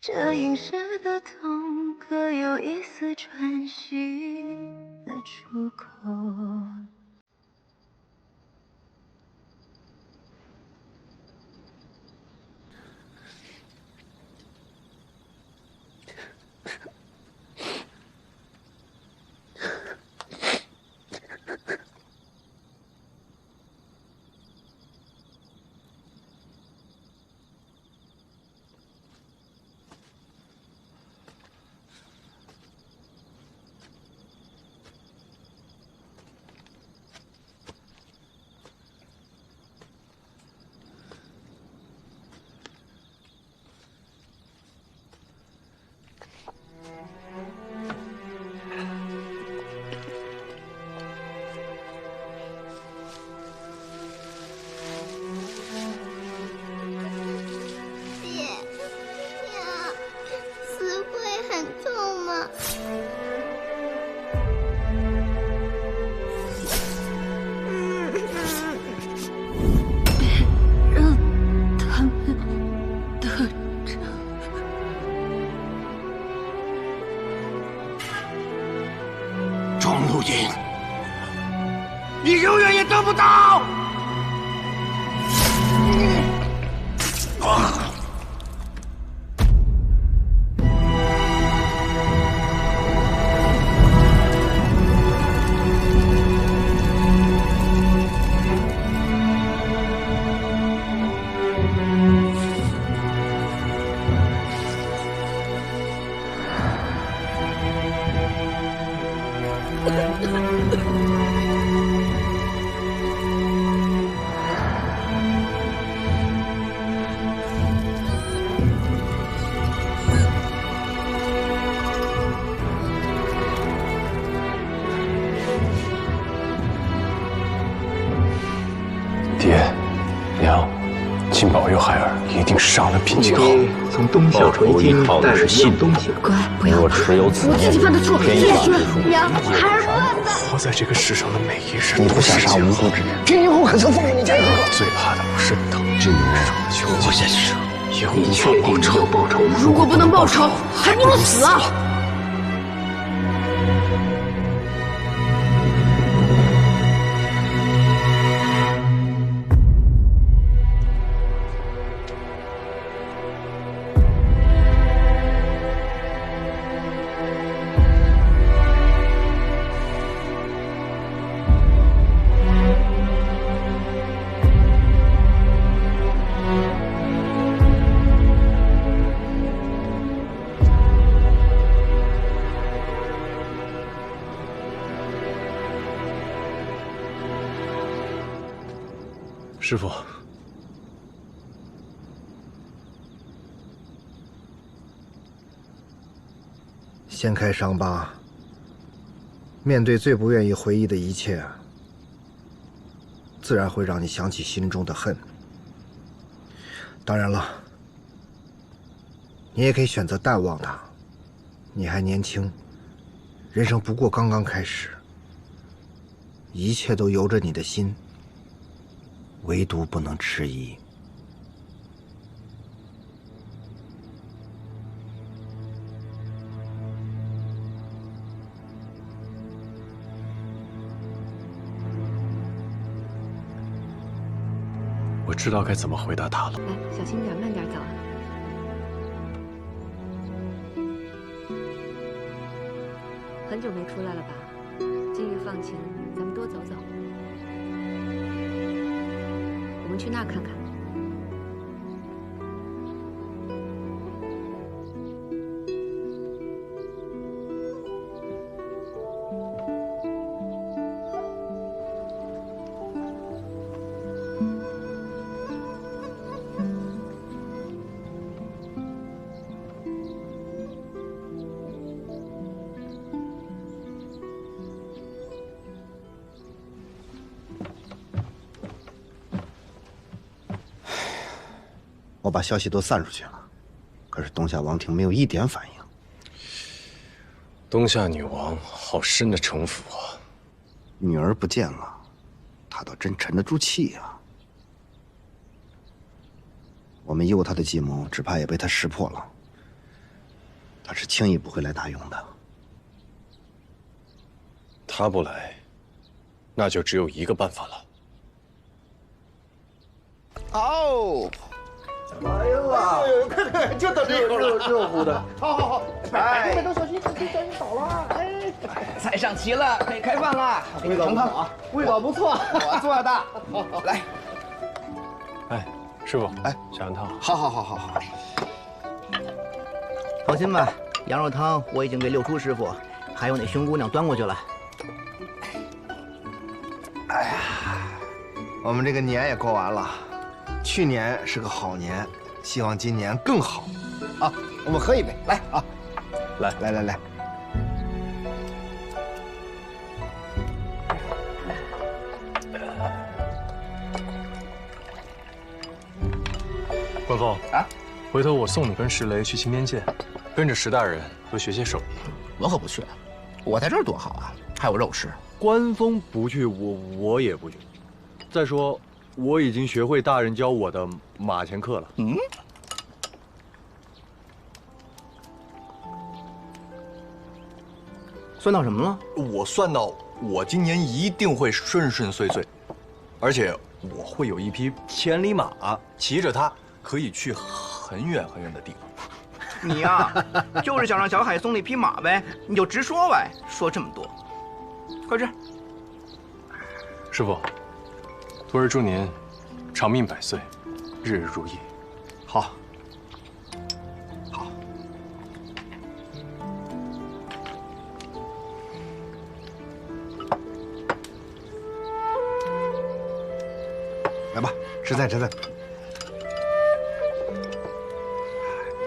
这隐士的痛，可有一丝喘息的出口？庄如影，你永远也得不到！爹，娘，请保佑孩儿一定杀了平静后。从东校回京带了一样东西。乖，不要怕，我自己犯的错，叶轩，娘，孩儿笨的。活在这个世上的每一日，你不想杀无辜之人，天以后可曾奉给你家一个？最怕的不是疼，求活下去，也无法报仇。如果不能报仇，还不如死啊！师父，掀开伤疤，面对最不愿意回忆的一切，自然会让你想起心中的恨。当然了，你也可以选择淡忘它。你还年轻，人生不过刚刚开始，一切都由着你的心。唯独不能迟疑。我知道该怎么回答他了。来，小心点，慢点走啊。很久没出来了吧？今日放晴，咱们多走走。我们去那儿看看。我把消息都散出去了，可是东夏王庭没有一点反应。东夏女王好深的城府啊！女儿不见了，她倒真沉得住气呀。我们诱她的计谋，只怕也被她识破了。她是轻易不会来大用的。她不来，那就只有一个办法了。哦，哎呦啊！快，就等这口了，热乎的。好，摆动小心，小心倒了。哎，菜上齐了，可以开饭了。味道不错啊，味道不错，我做的。来，哎，师傅，哎，小羊汤。好。放心吧，羊肉汤我已经给六叔师傅还有那熊姑娘端过去了。哎呀，我们这个年也过完了。去年是个好年，希望今年更好。啊，我们喝一杯，来啊，来。关峰啊，回头我送你跟石雷去青边县，跟着石大人多学些手艺。我可不去，我在这儿多好啊，还有肉吃。关峰不去，我也不去。再说。我已经学会大人教我的马前课了。算到什么了？我算到我今年一定会顺顺遂遂，而且我会有一匹千里马，骑着它可以去很远很远的地方。你呀，就是想让小海送那匹马呗，你就直说呗，说这么多，快吃。师傅。徒儿祝您长命百岁，日日如意。好。来吧，吃菜。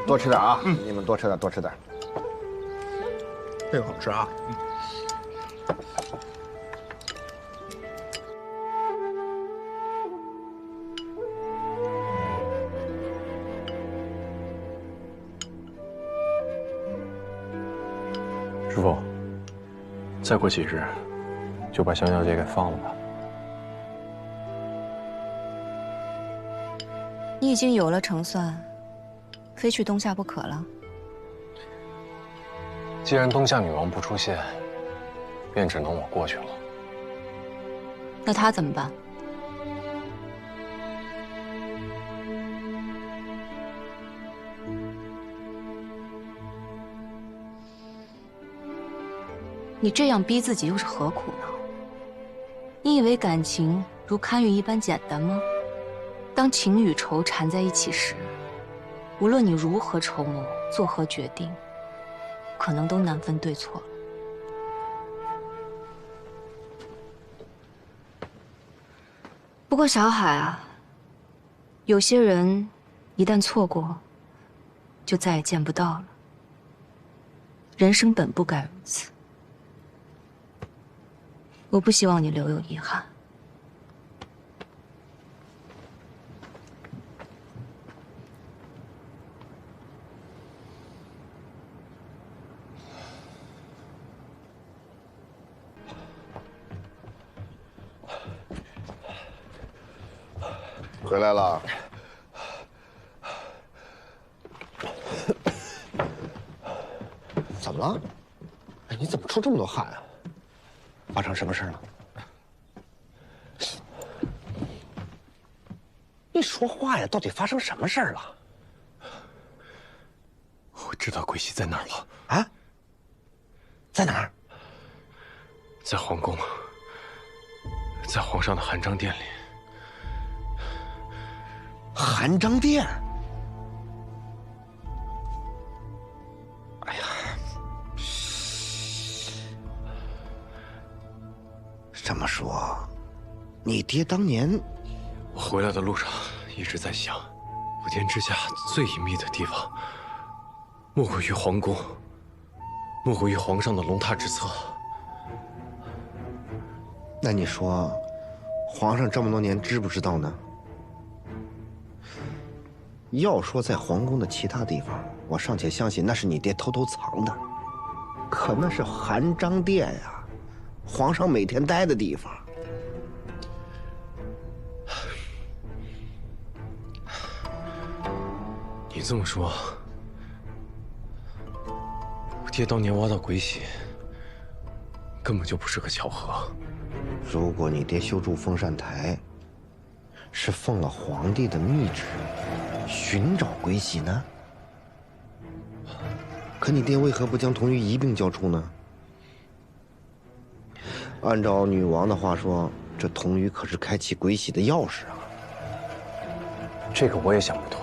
多吃点啊！你们多吃点。这个好吃啊！师傅，再过几日，就把香小姐给放了吧。你已经有了成算，非去东夏不可了。既然东夏女王不出现，便只能我过去了。那她怎么办？你这样逼自己又是何苦呢？你以为感情如堪舆一般简单吗？当情与仇缠在一起时，无论你如何筹谋，作何决定，可能都难分对错。不过小海啊，有些人一旦错过，就再也见不到了。人生本不该如此。我不希望你留有遗憾。回来了。怎么了？哎，你怎么出这么多汗啊？发生什么事了？你说话呀！到底发生什么事了？我知道桂熙在哪儿了。啊？在哪儿？在皇宫，在皇上的含章殿里。含章殿？哎呀，这么说，你爹当年……我回来的路上一直在想，普天之下最隐秘的地方，莫过于皇宫，莫过于皇上的龙榻之侧。那你说，皇上这么多年知不知道呢？要说在皇宫的其他地方，我尚且相信那是你爹偷偷藏的，可那是含章殿呀，皇上每天待的地方。你这么说，我爹当年挖到鬼玺，根本就不是个巧合。如果你爹修筑风扇台，是奉了皇帝的密旨，寻找鬼玺呢？可你爹为何不将童玉一并交出呢？按照女王的话说，这童玉可是开启鬼玺的钥匙啊！这个我也想不通。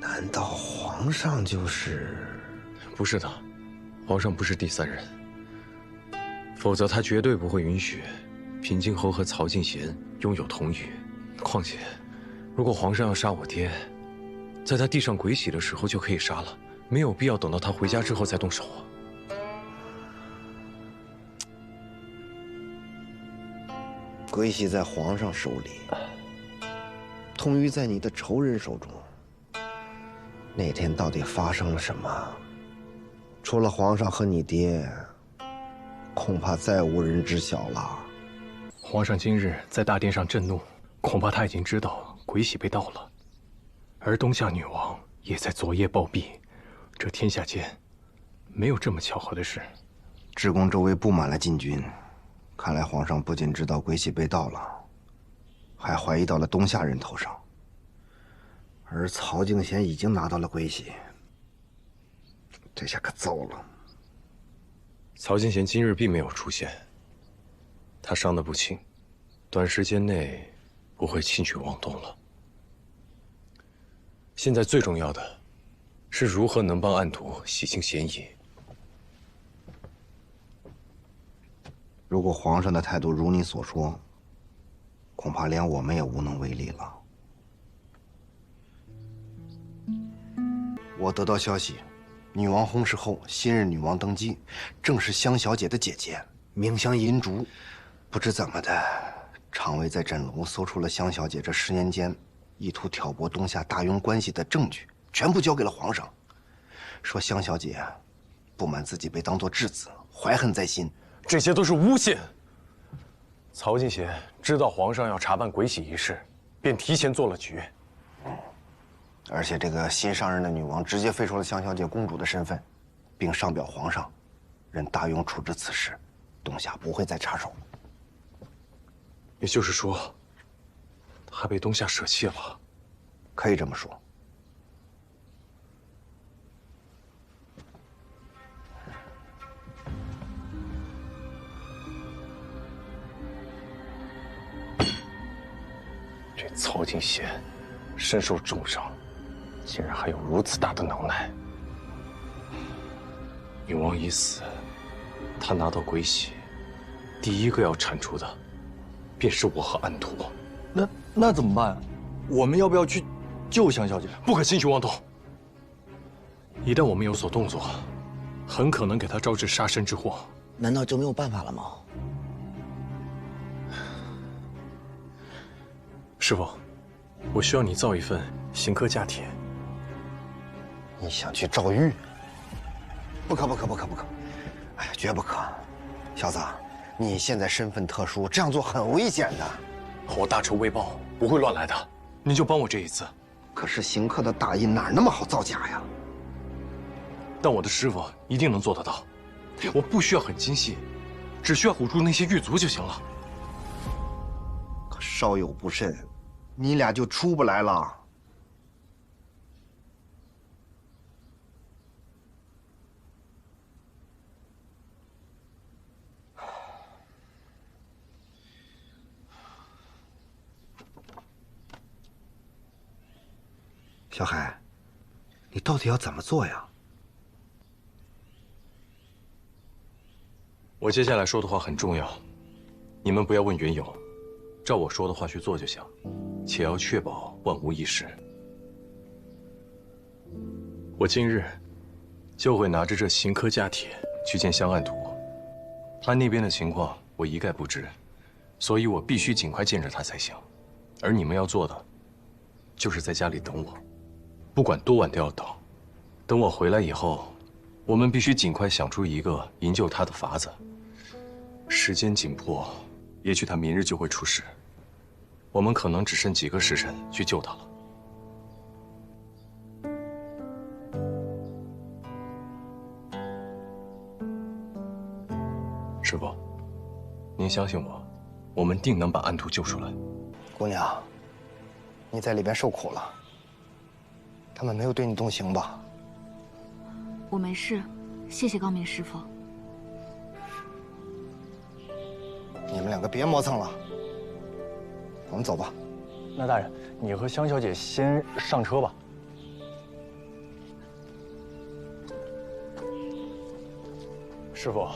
难道皇上就是？不是的，皇上不是第三人，否则他绝对不会允许平津侯和曹敬贤拥有童玉。况且，如果皇上要杀我爹，在他递上鬼玺的时候就可以杀了，没有必要等到他回家之后再动手啊。鬼玺在皇上手里，童玉在你的仇人手中。那天到底发生了什么？除了皇上和你爹，恐怕再无人知晓了。皇上今日在大殿上震怒，恐怕他已经知道鬼玺被盗了，而东夏女王也在昨夜暴毙。这天下间没有这么巧合的事。至宫周围布满了禁军，看来皇上不仅知道鬼玺被盗了，还怀疑到了东夏人头上。而曹敬贤已经拿到了鬼玺，这下可糟了。曹敬贤今日并没有出现，他伤得不轻，短时间内不会轻举妄动了。现在最重要的是如何能帮暗图洗清嫌疑。如果皇上的态度如你所说，恐怕连我们也无能为力了。我得到消息，女王薨逝后，新任女王登基，正是香小姐的姐姐，名香银烛。不知怎么的，常尉在枕楼搜出了香小姐这10年间意图挑拨东夏大庸关系的证据，全部交给了皇上。说香小姐不满自己被当作质子，怀恨在心。这些都是诬陷。曹敬贤知道皇上要查办鬼玺一事，便提前做了局。而且这个新上任的女王直接废除了香小姐公主的身份，并上表皇上，任大庸处置此事，东夏不会再插手。也就是说，她被东夏舍弃了，可以这么说。这曹敬贤身受重伤，竟然还有如此大的能耐。女王已死，他拿到鬼玺，第一个要铲除的，便是我和暗图。那怎么办啊？我们要不要去救香小姐？不可轻举妄动。一旦我们有所动作，很可能给他招致杀身之祸。难道就没有办法了吗？师傅，我需要你造一份刑科假帖。你想去赵玉？不可！哎呀，绝不可！小子，你现在身份特殊，这样做很危险的。我大仇未报，不会乱来的。您就帮我这一次。可是刑科的大印哪那么好造假呀？但我的师傅一定能做得到。我不需要很精细，只需要唬住那些狱卒就行了。可稍有不慎，你俩就出不来了。小海，你到底要怎么做呀？我接下来说的话很重要，你们不要问缘由，照我说的话去做就行，且要确保万无一失。我今日就会拿着这刑科假帖去见香案图，他那边的情况我一概不知，所以我必须尽快见着他才行。而你们要做的，就是在家里等我，不管多晚都要等。等我回来以后，我们必须尽快想出一个营救他的法子。时间紧迫，也许他明日就会出事，我们可能只剩几个时辰去救他了。师傅，您相信我，我们定能把安徒救出来。姑娘，你在里边受苦了，他们没有对你动刑吧？我没事，谢谢高明师傅。你们两个别磨蹭了，我们走吧。那大人，你和香小姐先上车吧。师傅，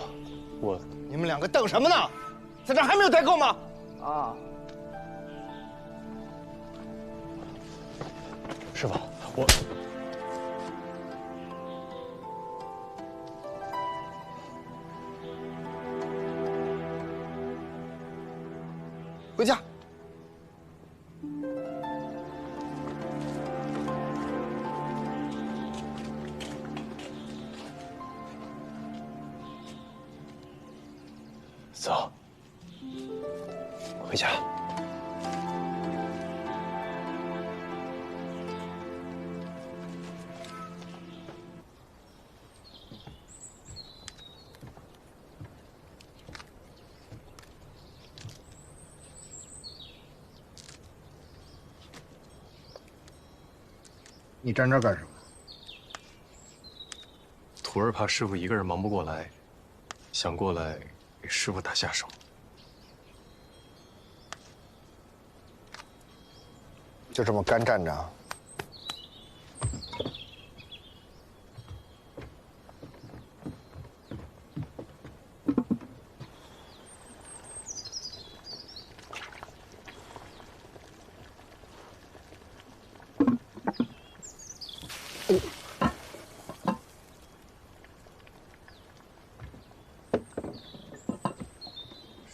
你们两个等什么呢？在这儿还没有待够吗？啊！师傅，回家。走，回家。你站这儿干什么？徒儿怕师傅一个人忙不过来，想过来给师傅打下手。就这么干站着？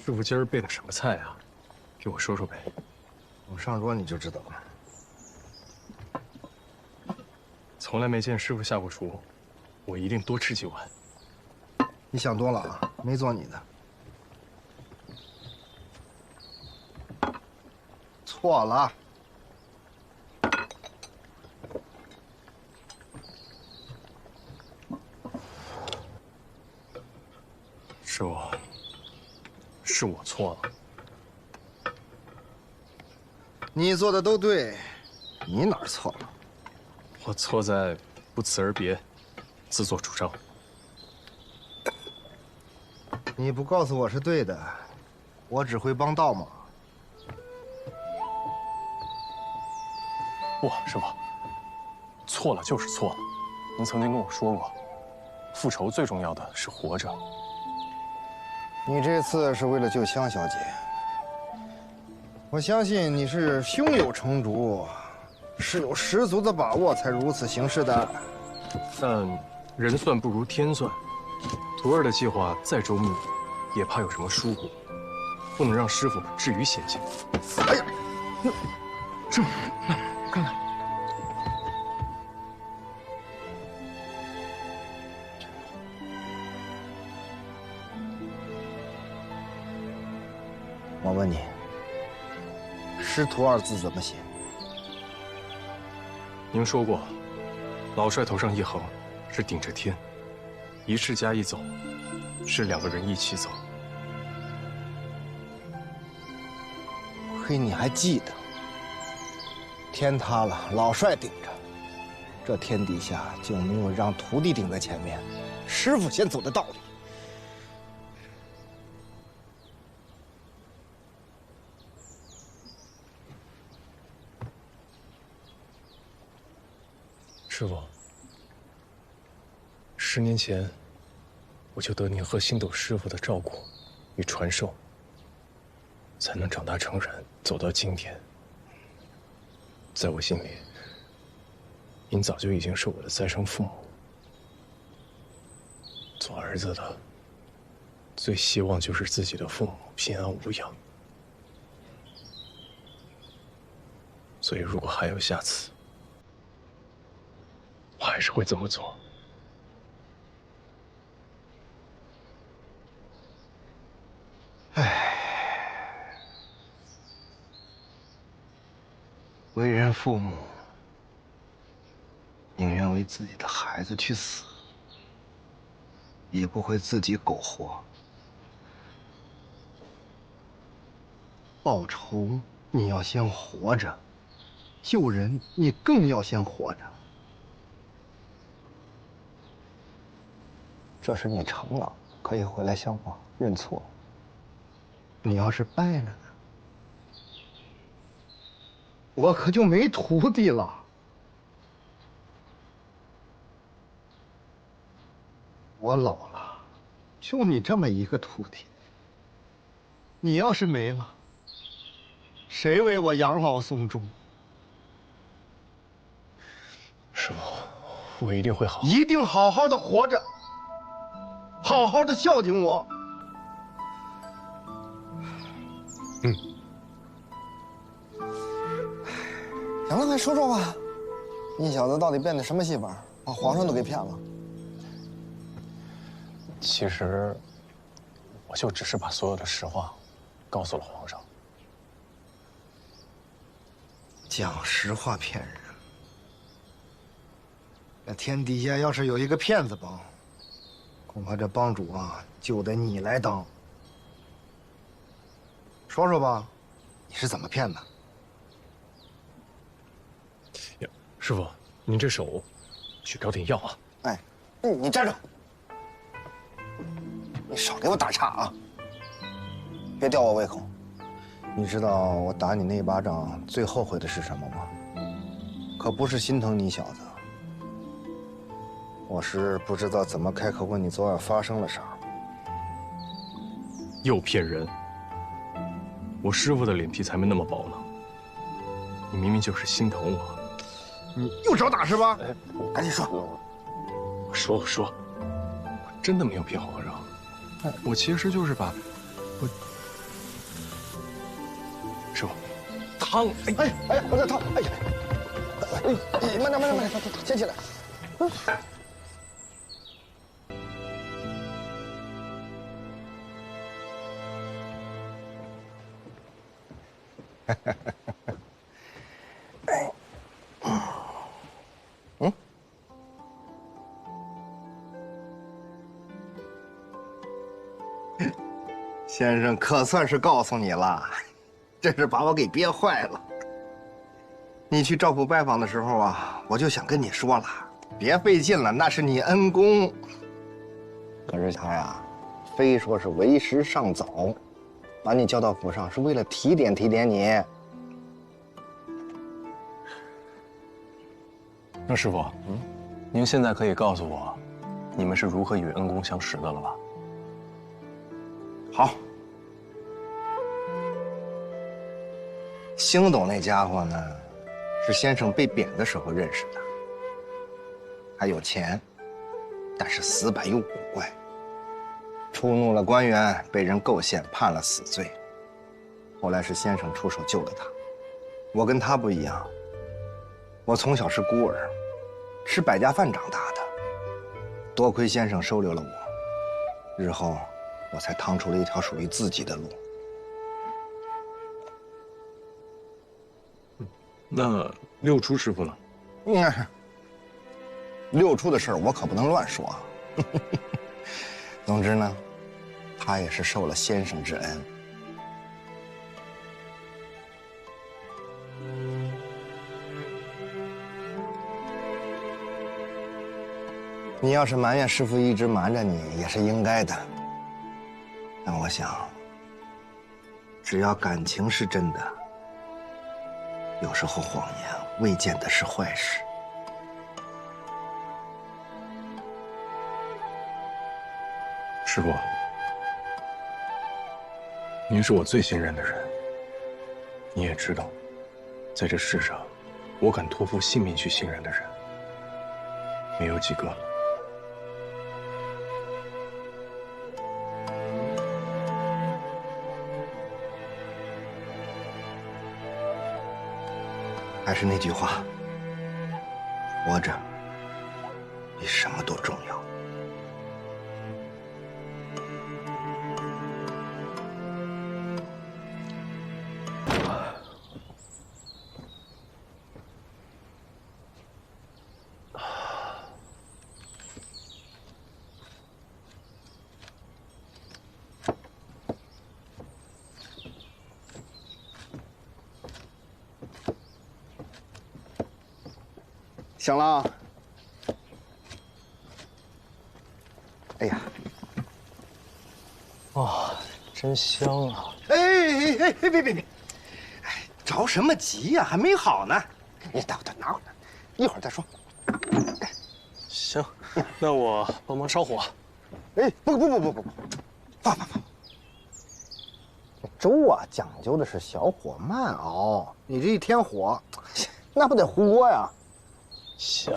师傅今儿备的什么菜啊？给我说说呗。我上桌你就知道了。从来没见师傅下过厨，我一定多吃几碗。你想多了啊，没做你的。错了。师傅，是我错了。你做的都对，你哪儿错了？我错在不辞而别，自作主张。你不告诉我是对的，我只会帮倒忙。不，师傅，错了就是错了。您曾经跟我说过，复仇最重要的是活着。你这次是为了救香小姐，我相信你是胸有成竹，是有十足的把握才如此行事的。但人算不如天算，徒儿的计划再周密，也怕有什么疏忽，不能让师傅置于险境。哎呀，这，看看。我问你，师徒二字怎么写？您说过，老帅头上一横是顶着天，一世家一走是两个人一起走。嘿，你还记得？天塌了，老帅顶着，这天底下就没有让徒弟顶在前面，师傅先走的道理。师傅，10年前，我就得您和星斗师傅的照顾与传授，才能长大成人，走到今天。在我心里，您早就已经是我的再生父母。做儿子的，最希望就是自己的父母平安无恙。所以如果还有下次，我还是会这么做。唉，为人父母，宁愿为自己的孩子去死，也不会自己苟活。报仇，你要先活着；救人，你更要先活着。这是你成了，可以回来向我认错。你要是败了呢，我可就没徒弟了。我老了，就你这么一个徒弟，你要是没了，谁为我养老送终？师傅，我一定会一定好好的活着，好好的孝敬我。嗯。行了，快说说吧，你小子到底变的什么戏法，把皇上都给骗了？其实，我就只是把所有的实话告诉了皇上。讲实话骗人，那天底下要是有一个骗子帮，恐怕这帮主啊就得你来当。说说吧，你是怎么骗的？呀，师傅，您这手，去找点药啊。哎，你站住！你少给我打岔啊！别吊我胃口。你知道我打你那一巴掌最后悔的是什么吗？可不是心疼你小子，我是不知道怎么开口问你昨晚发生了啥。又骗人！我师傅的脸皮才没那么薄呢。你明明就是心疼我，你又找打是吧？赶紧说。我说，我真的没有骗皇上。我其实就是把，师傅，汤，哎，我在烫，哎呀，哎，慢点，先起来。先生可算是告诉你了，真是把我给憋坏了。你去赵府拜访的时候啊，我就想跟你说了，别费劲了，那是你恩公。可是他呀，非说是为时尚早，把你叫到府上是为了提点你。那师傅，您现在可以告诉我，你们是如何与恩公相识的了吧？好，星斗那家伙呢，是先生被贬的时候认识的，还有钱，但是死板又古怪，触怒了官员，被人构陷，判了死罪。后来是先生出手救了他。我跟他不一样，我从小是孤儿，吃百家饭长大的，多亏先生收留了我，日后我才趟出了一条属于自己的路。那六出师傅呢？六出的事儿我可不能乱说。总之呢，他也是受了先生之恩。你要是埋怨师傅一直瞒着你，也是应该的。但我想，只要感情是真的，有时候谎言未见得是坏事。师傅，您是我最信任的人。你也知道，在这世上，我敢托付性命去信任的人，没有几个了。还是那句话，活着比什么都重要。醒了。哎呀，哇，真香啊！哎，别！哎，着什么急呀？还没好呢。你待会儿拿回来，一会儿再说。行，那我帮忙烧火。哎，不，放。粥啊，讲究的是小火慢熬。你这一添火，那不得糊锅呀？行。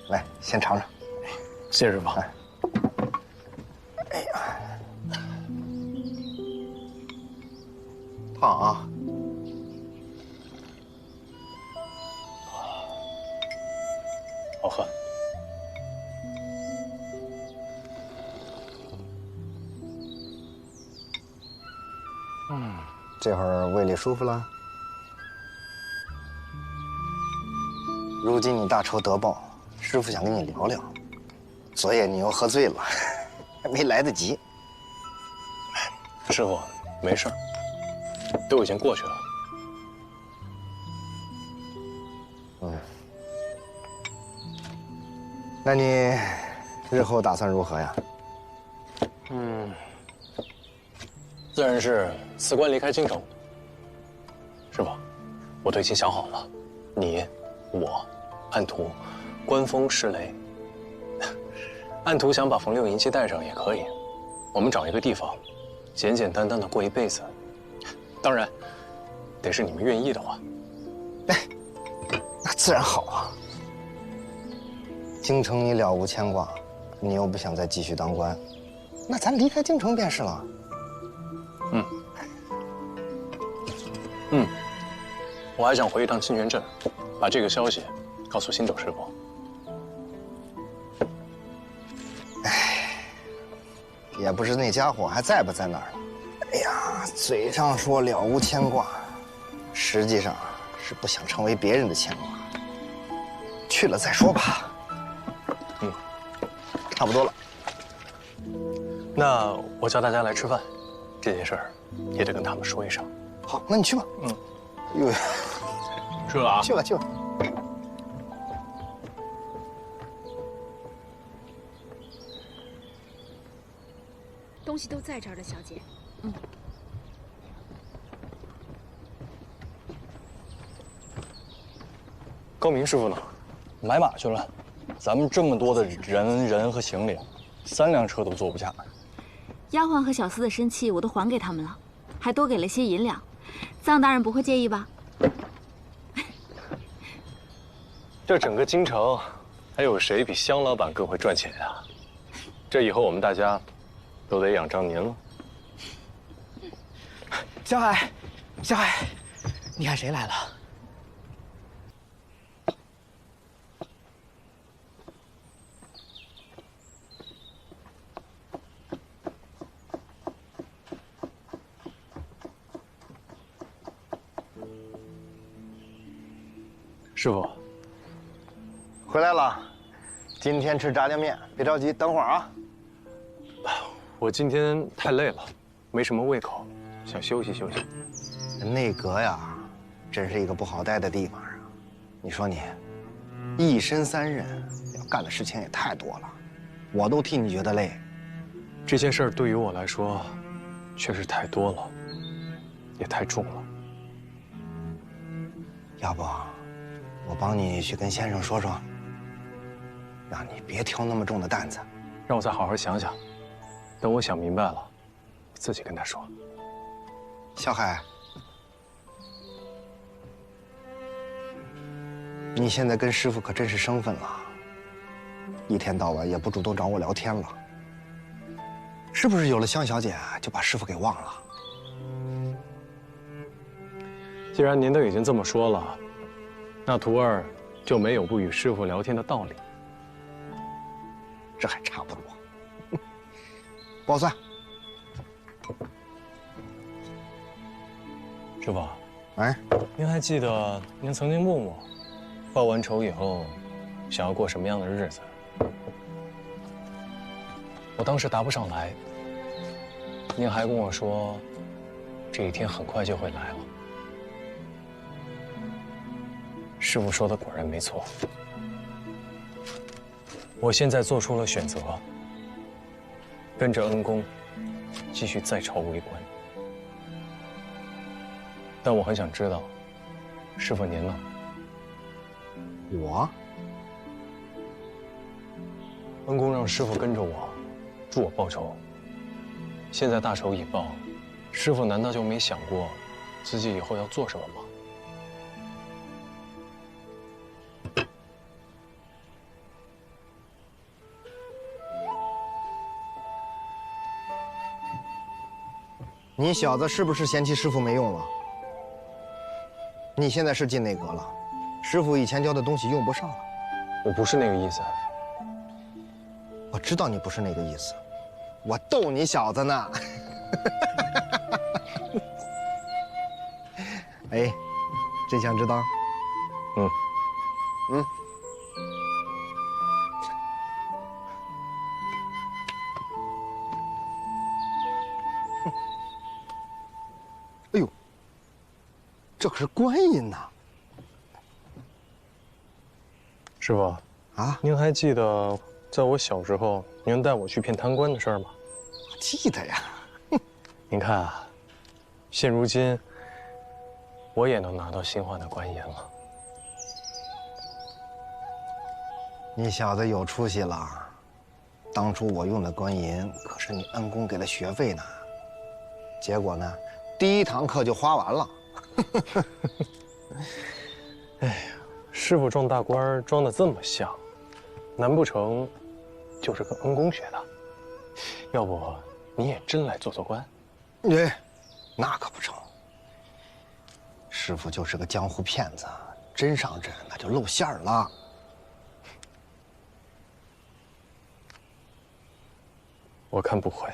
来，先尝尝。谢师傅。哎呀，烫啊！好喝。这会儿胃里舒服了。如今你大仇得报，师傅想跟你聊聊。昨夜你又喝醉了，还没来得及。师傅，没事儿，都已经过去了。那你日后打算如何呀？自然是辞官离开京城。师傅，我都已经想好了，你、我、安图，官封施雷。安图想把冯六银妻带上也可以，我们找一个地方，简简单单的过一辈子。当然，得是你们愿意的话。那自然好啊。京城你了无牵挂，你又不想再继续当官，那咱离开京城便是了。我还想回一趟清泉镇，把这个消息告诉星斗师傅。也不知那家伙还在不在那儿了。哎呀，嘴上说了无牵挂，实际上是不想成为别人的牵挂。去了再说吧。差不多了。那我叫大家来吃饭，这件事儿也得跟他们说一声。好，那你去吧。哟，去了啊。去吧。东西都在这儿了，小姐。高明师傅呢？买马去了。咱们这么多的人和行李，3辆车都坐不下。丫鬟和小厮的身契我都还给他们了，还多给了些银两。臧大人不会介意吧？这整个京城，还有谁比香老板更会赚钱呀？这以后我们大家都得仰仗您了。小海，你看谁来了？师傅，回来了。今天吃炸酱面，别着急，等会儿啊。我今天太累了，没什么胃口，想休息休息。内阁呀，真是一个不好待的地方啊。你说你，一身3任，要干的事情也太多了，我都替你觉得累。这件事儿对于我来说，确实太多了，也太重了。要不，我帮你去跟先生说说，让你别挑那么重的担子。让我再好好想想，等我想明白了，我自己跟他说。小海，你现在跟师傅可真是生分了，一天到晚也不主动找我聊天了，是不是有了香小姐就把师傅给忘了？既然您都已经这么说了，那徒儿就没有不与师傅聊天的道理。这还差不多。不好算。师傅，哎，您还记得您曾经问我，报完仇以后，想要过什么样的日子？我当时答不上来。您还跟我说，这一天很快就会来了。师傅说的果然没错。我现在做出了选择，跟着恩公，继续在朝为官。但我很想知道，师傅您呢？我？恩公让师傅跟着我，助我报仇。现在大仇已报，师傅难道就没想过自己以后要做什么吗？你小子是不是嫌弃师傅没用了？你现在是进内阁了，师傅以前教的东西用不上了。我不是那个意思。我知道你不是那个意思，我逗你小子呢。哎，真想知道？嗯。嗯。哎呦，这可是观音呐！师傅啊，您还记得在我小时候您带我去骗贪官的事儿吗？记得呀。您看啊，现如今我也能拿到新换的官银了。你小子有出息了，当初我用的官银可是你恩公给的学费呢，结果呢？第一堂课就花完了。哎呀，师傅装大官装得这么像，难不成就是跟恩公学的？要不你也真来做做官？哎，那可不成。师傅就是个江湖骗子，真上阵那就露馅儿了。我看不会。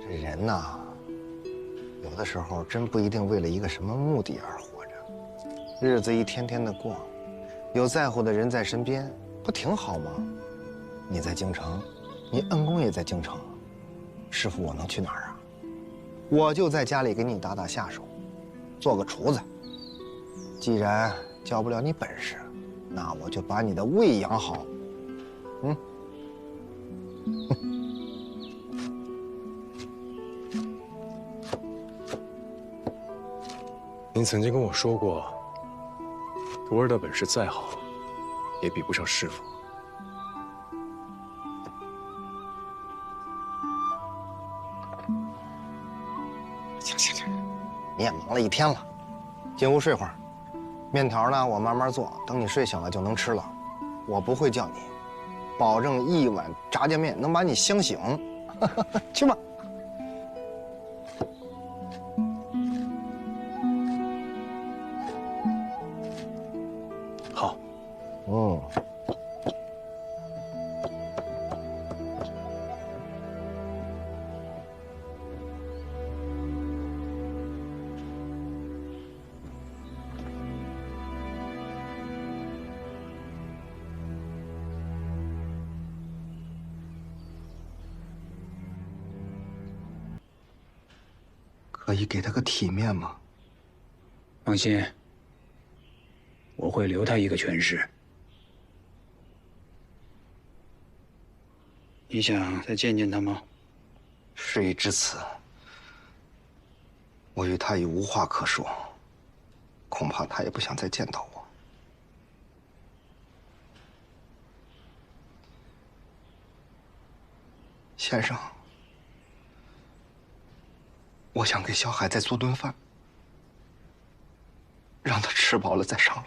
这人呐，有的时候真不一定为了一个什么目的而活着，日子一天天的过，有在乎的人在身边，不挺好吗？你在京城，你恩公也在京城，师傅我能去哪儿啊？我就在家里给你打打下手，做个厨子。既然教不了你本事，那我就把你的胃养好。嗯。您曾经跟我说过，徒儿的本事再好，也比不上师傅。行，你也忙了一天了，进屋睡会儿。面条呢，我慢慢做，等你睡醒了就能吃了。我不会叫你，保证一碗炸酱面能把你香醒。去吧。好。嗯。可以给他个体面吗？放心，我会留他一个权势。你想再见见他吗？事已至此，我与他已无话可说，恐怕他也不想再见到我。先生，我想给小海再做顿饭，让他吃饱了再上路。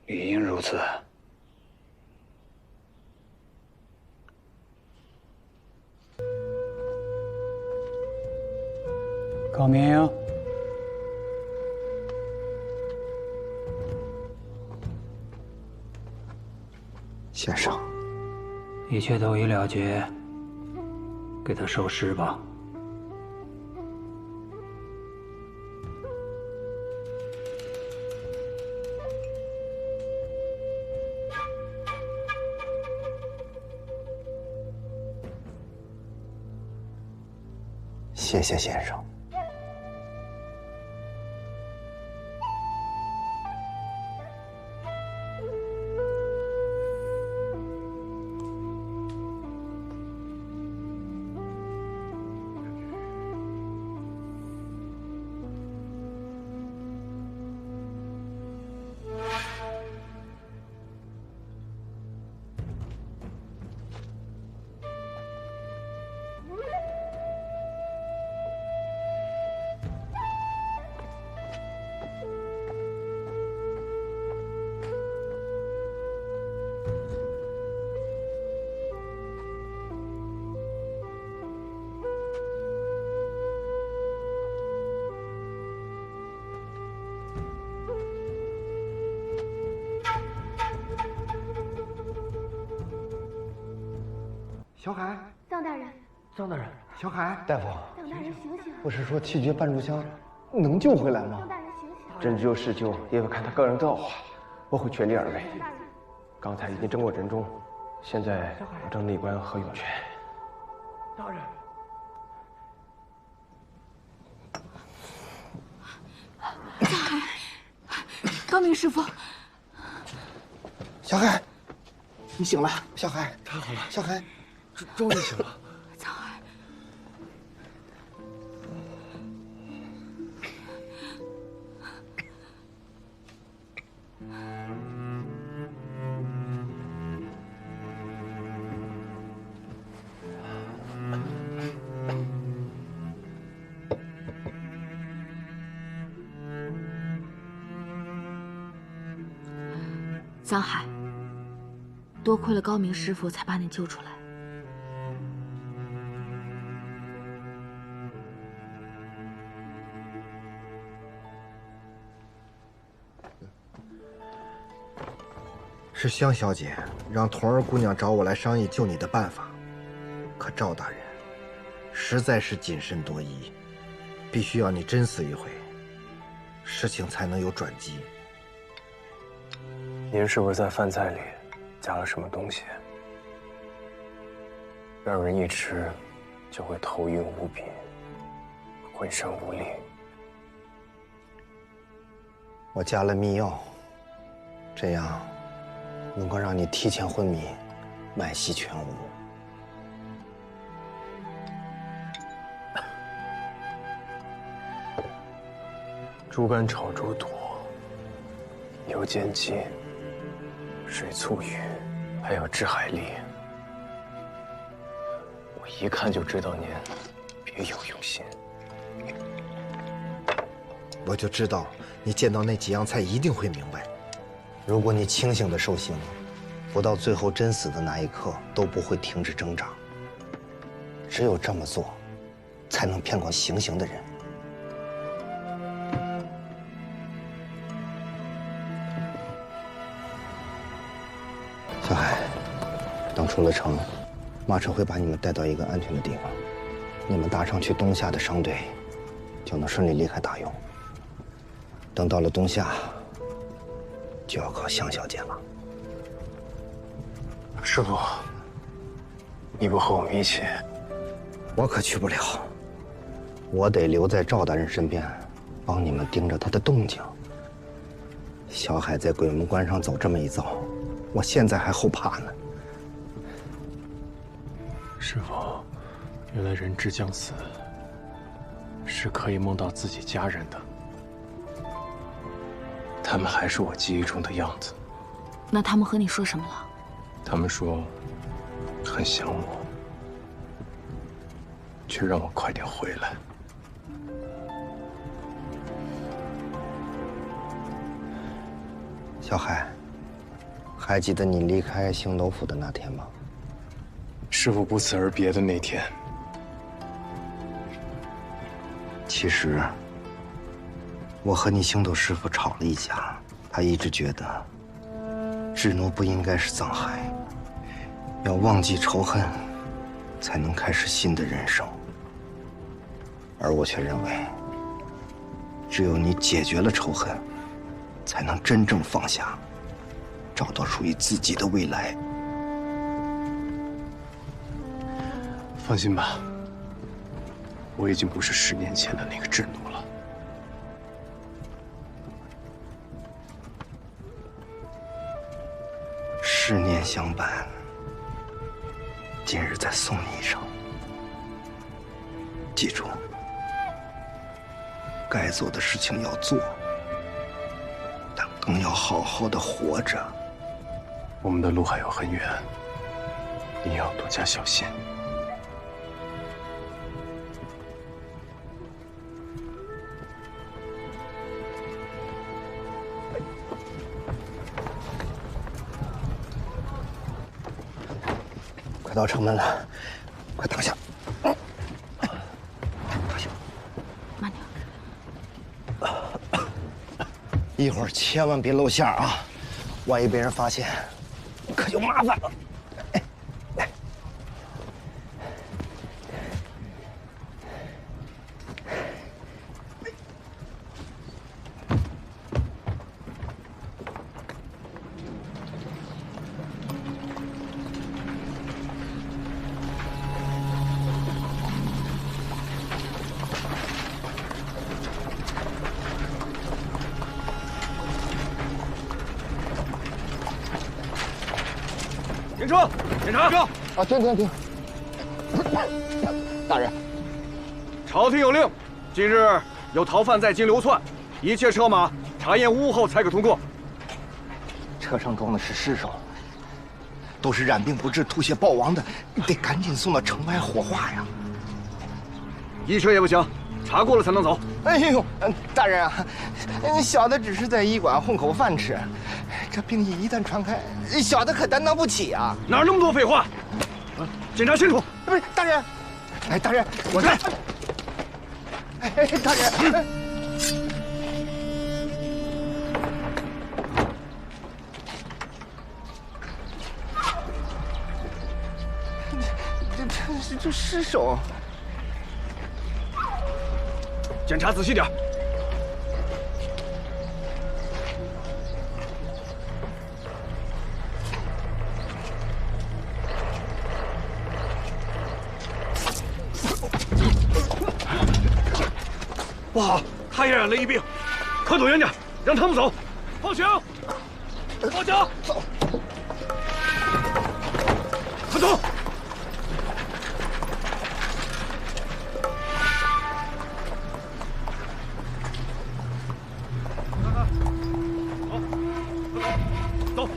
理应如此。高明，先生，一切都已了结，给他收尸吧。谢谢先生。小海，臧大人，臧大人，小海，大夫，臧大人醒醒！不是说气绝半炷香能救回来吗？臧大人醒醒！针灸施救也要看他个人造化，我会全力而为。刚才已经正过人中，现在保证内关和涌泉。大人，小海，高明师傅，小海，你醒了，小海，太好了，小海，终于醒了。小海，臧海，多亏了高明师傅才把你救出来。是香小姐让童儿姑娘找我来商议救你的办法，可赵大人实在是谨慎多疑，必须要你真死一回，事情才能有转机。您是不是在饭菜里加了什么东西，让人一吃就会头晕无比，浑身无力？我加了秘药，这样能够让你提前昏迷，脉息全无。猪肝炒猪肚，牛煎鸡，水醋鱼，还有治海蛎。我一看就知道您别有用心。我就知道你见到那几样菜一定会明白。如果你清醒的受刑，不到最后真死的那一刻都不会停止挣扎。只有这么做，才能骗过行刑的人。小海，等出了城，马车会把你们带到一个安全的地方，你们搭上去东夏的商队，就能顺利离开大庸。等到了东夏，就要靠香小姐了。师傅，你不和我们一起？我可去不了，我得留在赵大人身边，帮你们盯着他的动静。小海在鬼门关上走这么一遭，我现在还后怕呢。师傅，原来人之将死，是可以梦到自己家人的。他们还是我记忆中的样子。那他们和你说什么了？他们说很想我，却让我快点回来。小海，还记得你离开星斗府的那天吗？师父不辞而别的那天。其实，我和你星斗师傅吵了一架，他一直觉得智奴不应该是藏海，要忘记仇恨，才能开始新的人生。而我却认为，只有你解决了仇恨，才能真正放下，找到属于自己的未来。放心吧，我已经不是10年前的那个智奴了。10年相伴，今日再送你一程。记住，该做的事情要做，但更要好好的活着。我们的路还有很远，你要多加小心。快到城门了，快躺下。慢点。一会儿千万别露馅啊，万一被人发现，可就麻烦了。停车！检查！啊，停！大人，朝廷有令，今日有逃犯在京流窜，一切车马查验无误后才可通过。车上装的是尸首，都是染病不治、吐血暴亡的，得赶紧送到城外火化呀。一车也不行，查过了才能走。哎呦，大人啊，小的只是在医馆混口饭吃，这病疫一旦传开，小的可担当不起啊！哪那么多废话？检查清楚。不是，大人，哎，大人，我看。哎，大人。这尸首。检查仔细点。不好，他也染了疫病，快躲远点，让他们走。放行，放行，走，快走。走。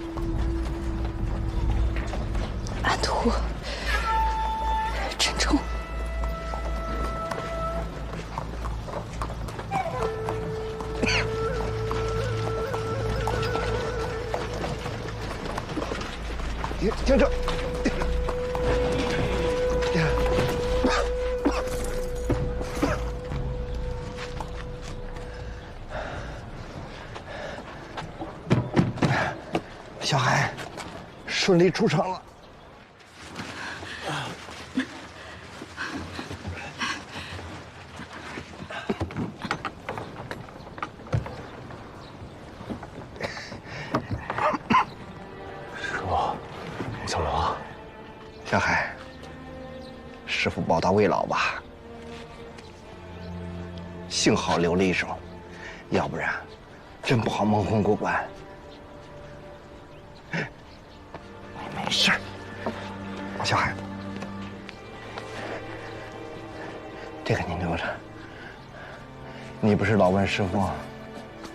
安图，珍重。停车！小海，顺利出城了。怎么了？小海，师傅抱他未老吧？幸好留了一手，要不然真不好蒙混过关。你没事儿，小海，你不是老问师傅，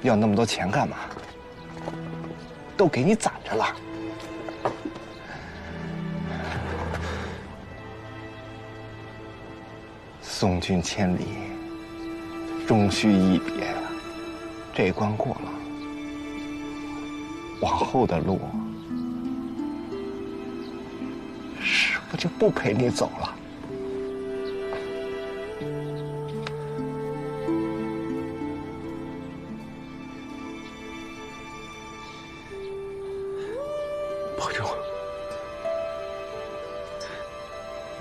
要那么多钱干嘛？都给你攒着了。送君千里，终须一别。这关过了，往后的路，师傅就不陪你走了。保重，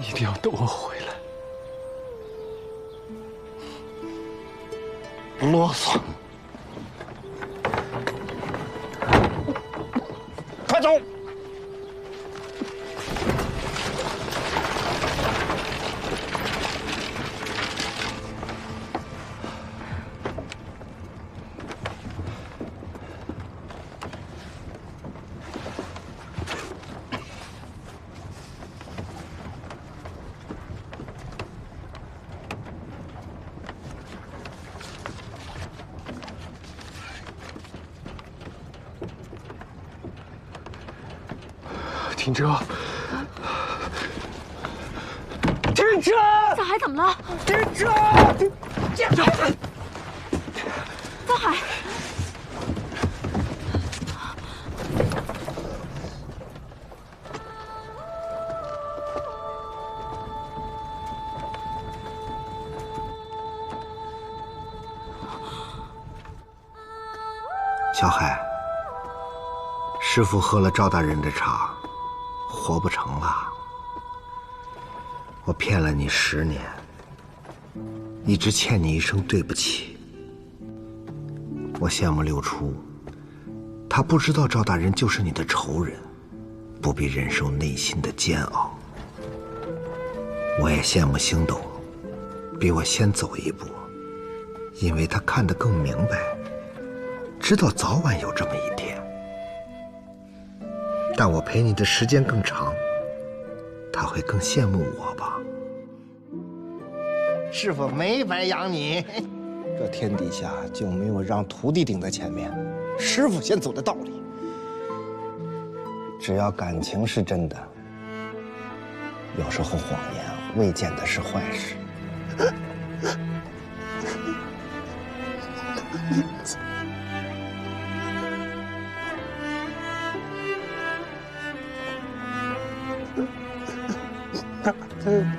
一定要等我回来。不啰嗦，快走！停车！停车！小海怎么了？停车！小海，小海，师傅喝了赵大人的茶，活不成了。我骗了你10年，一直欠你一声对不起。我羡慕六初，他不知道赵大人就是你的仇人，不必忍受内心的煎熬。我也羡慕星斗，比我先走一步，因为他看得更明白，知道早晚有这么一天。但我陪你的时间更长，他会更羡慕我吧？师傅没白养你，这天底下就没有让徒弟顶在前面，师傅先走的道理。只要感情是真的，有时候谎言未见得是坏事。嗯。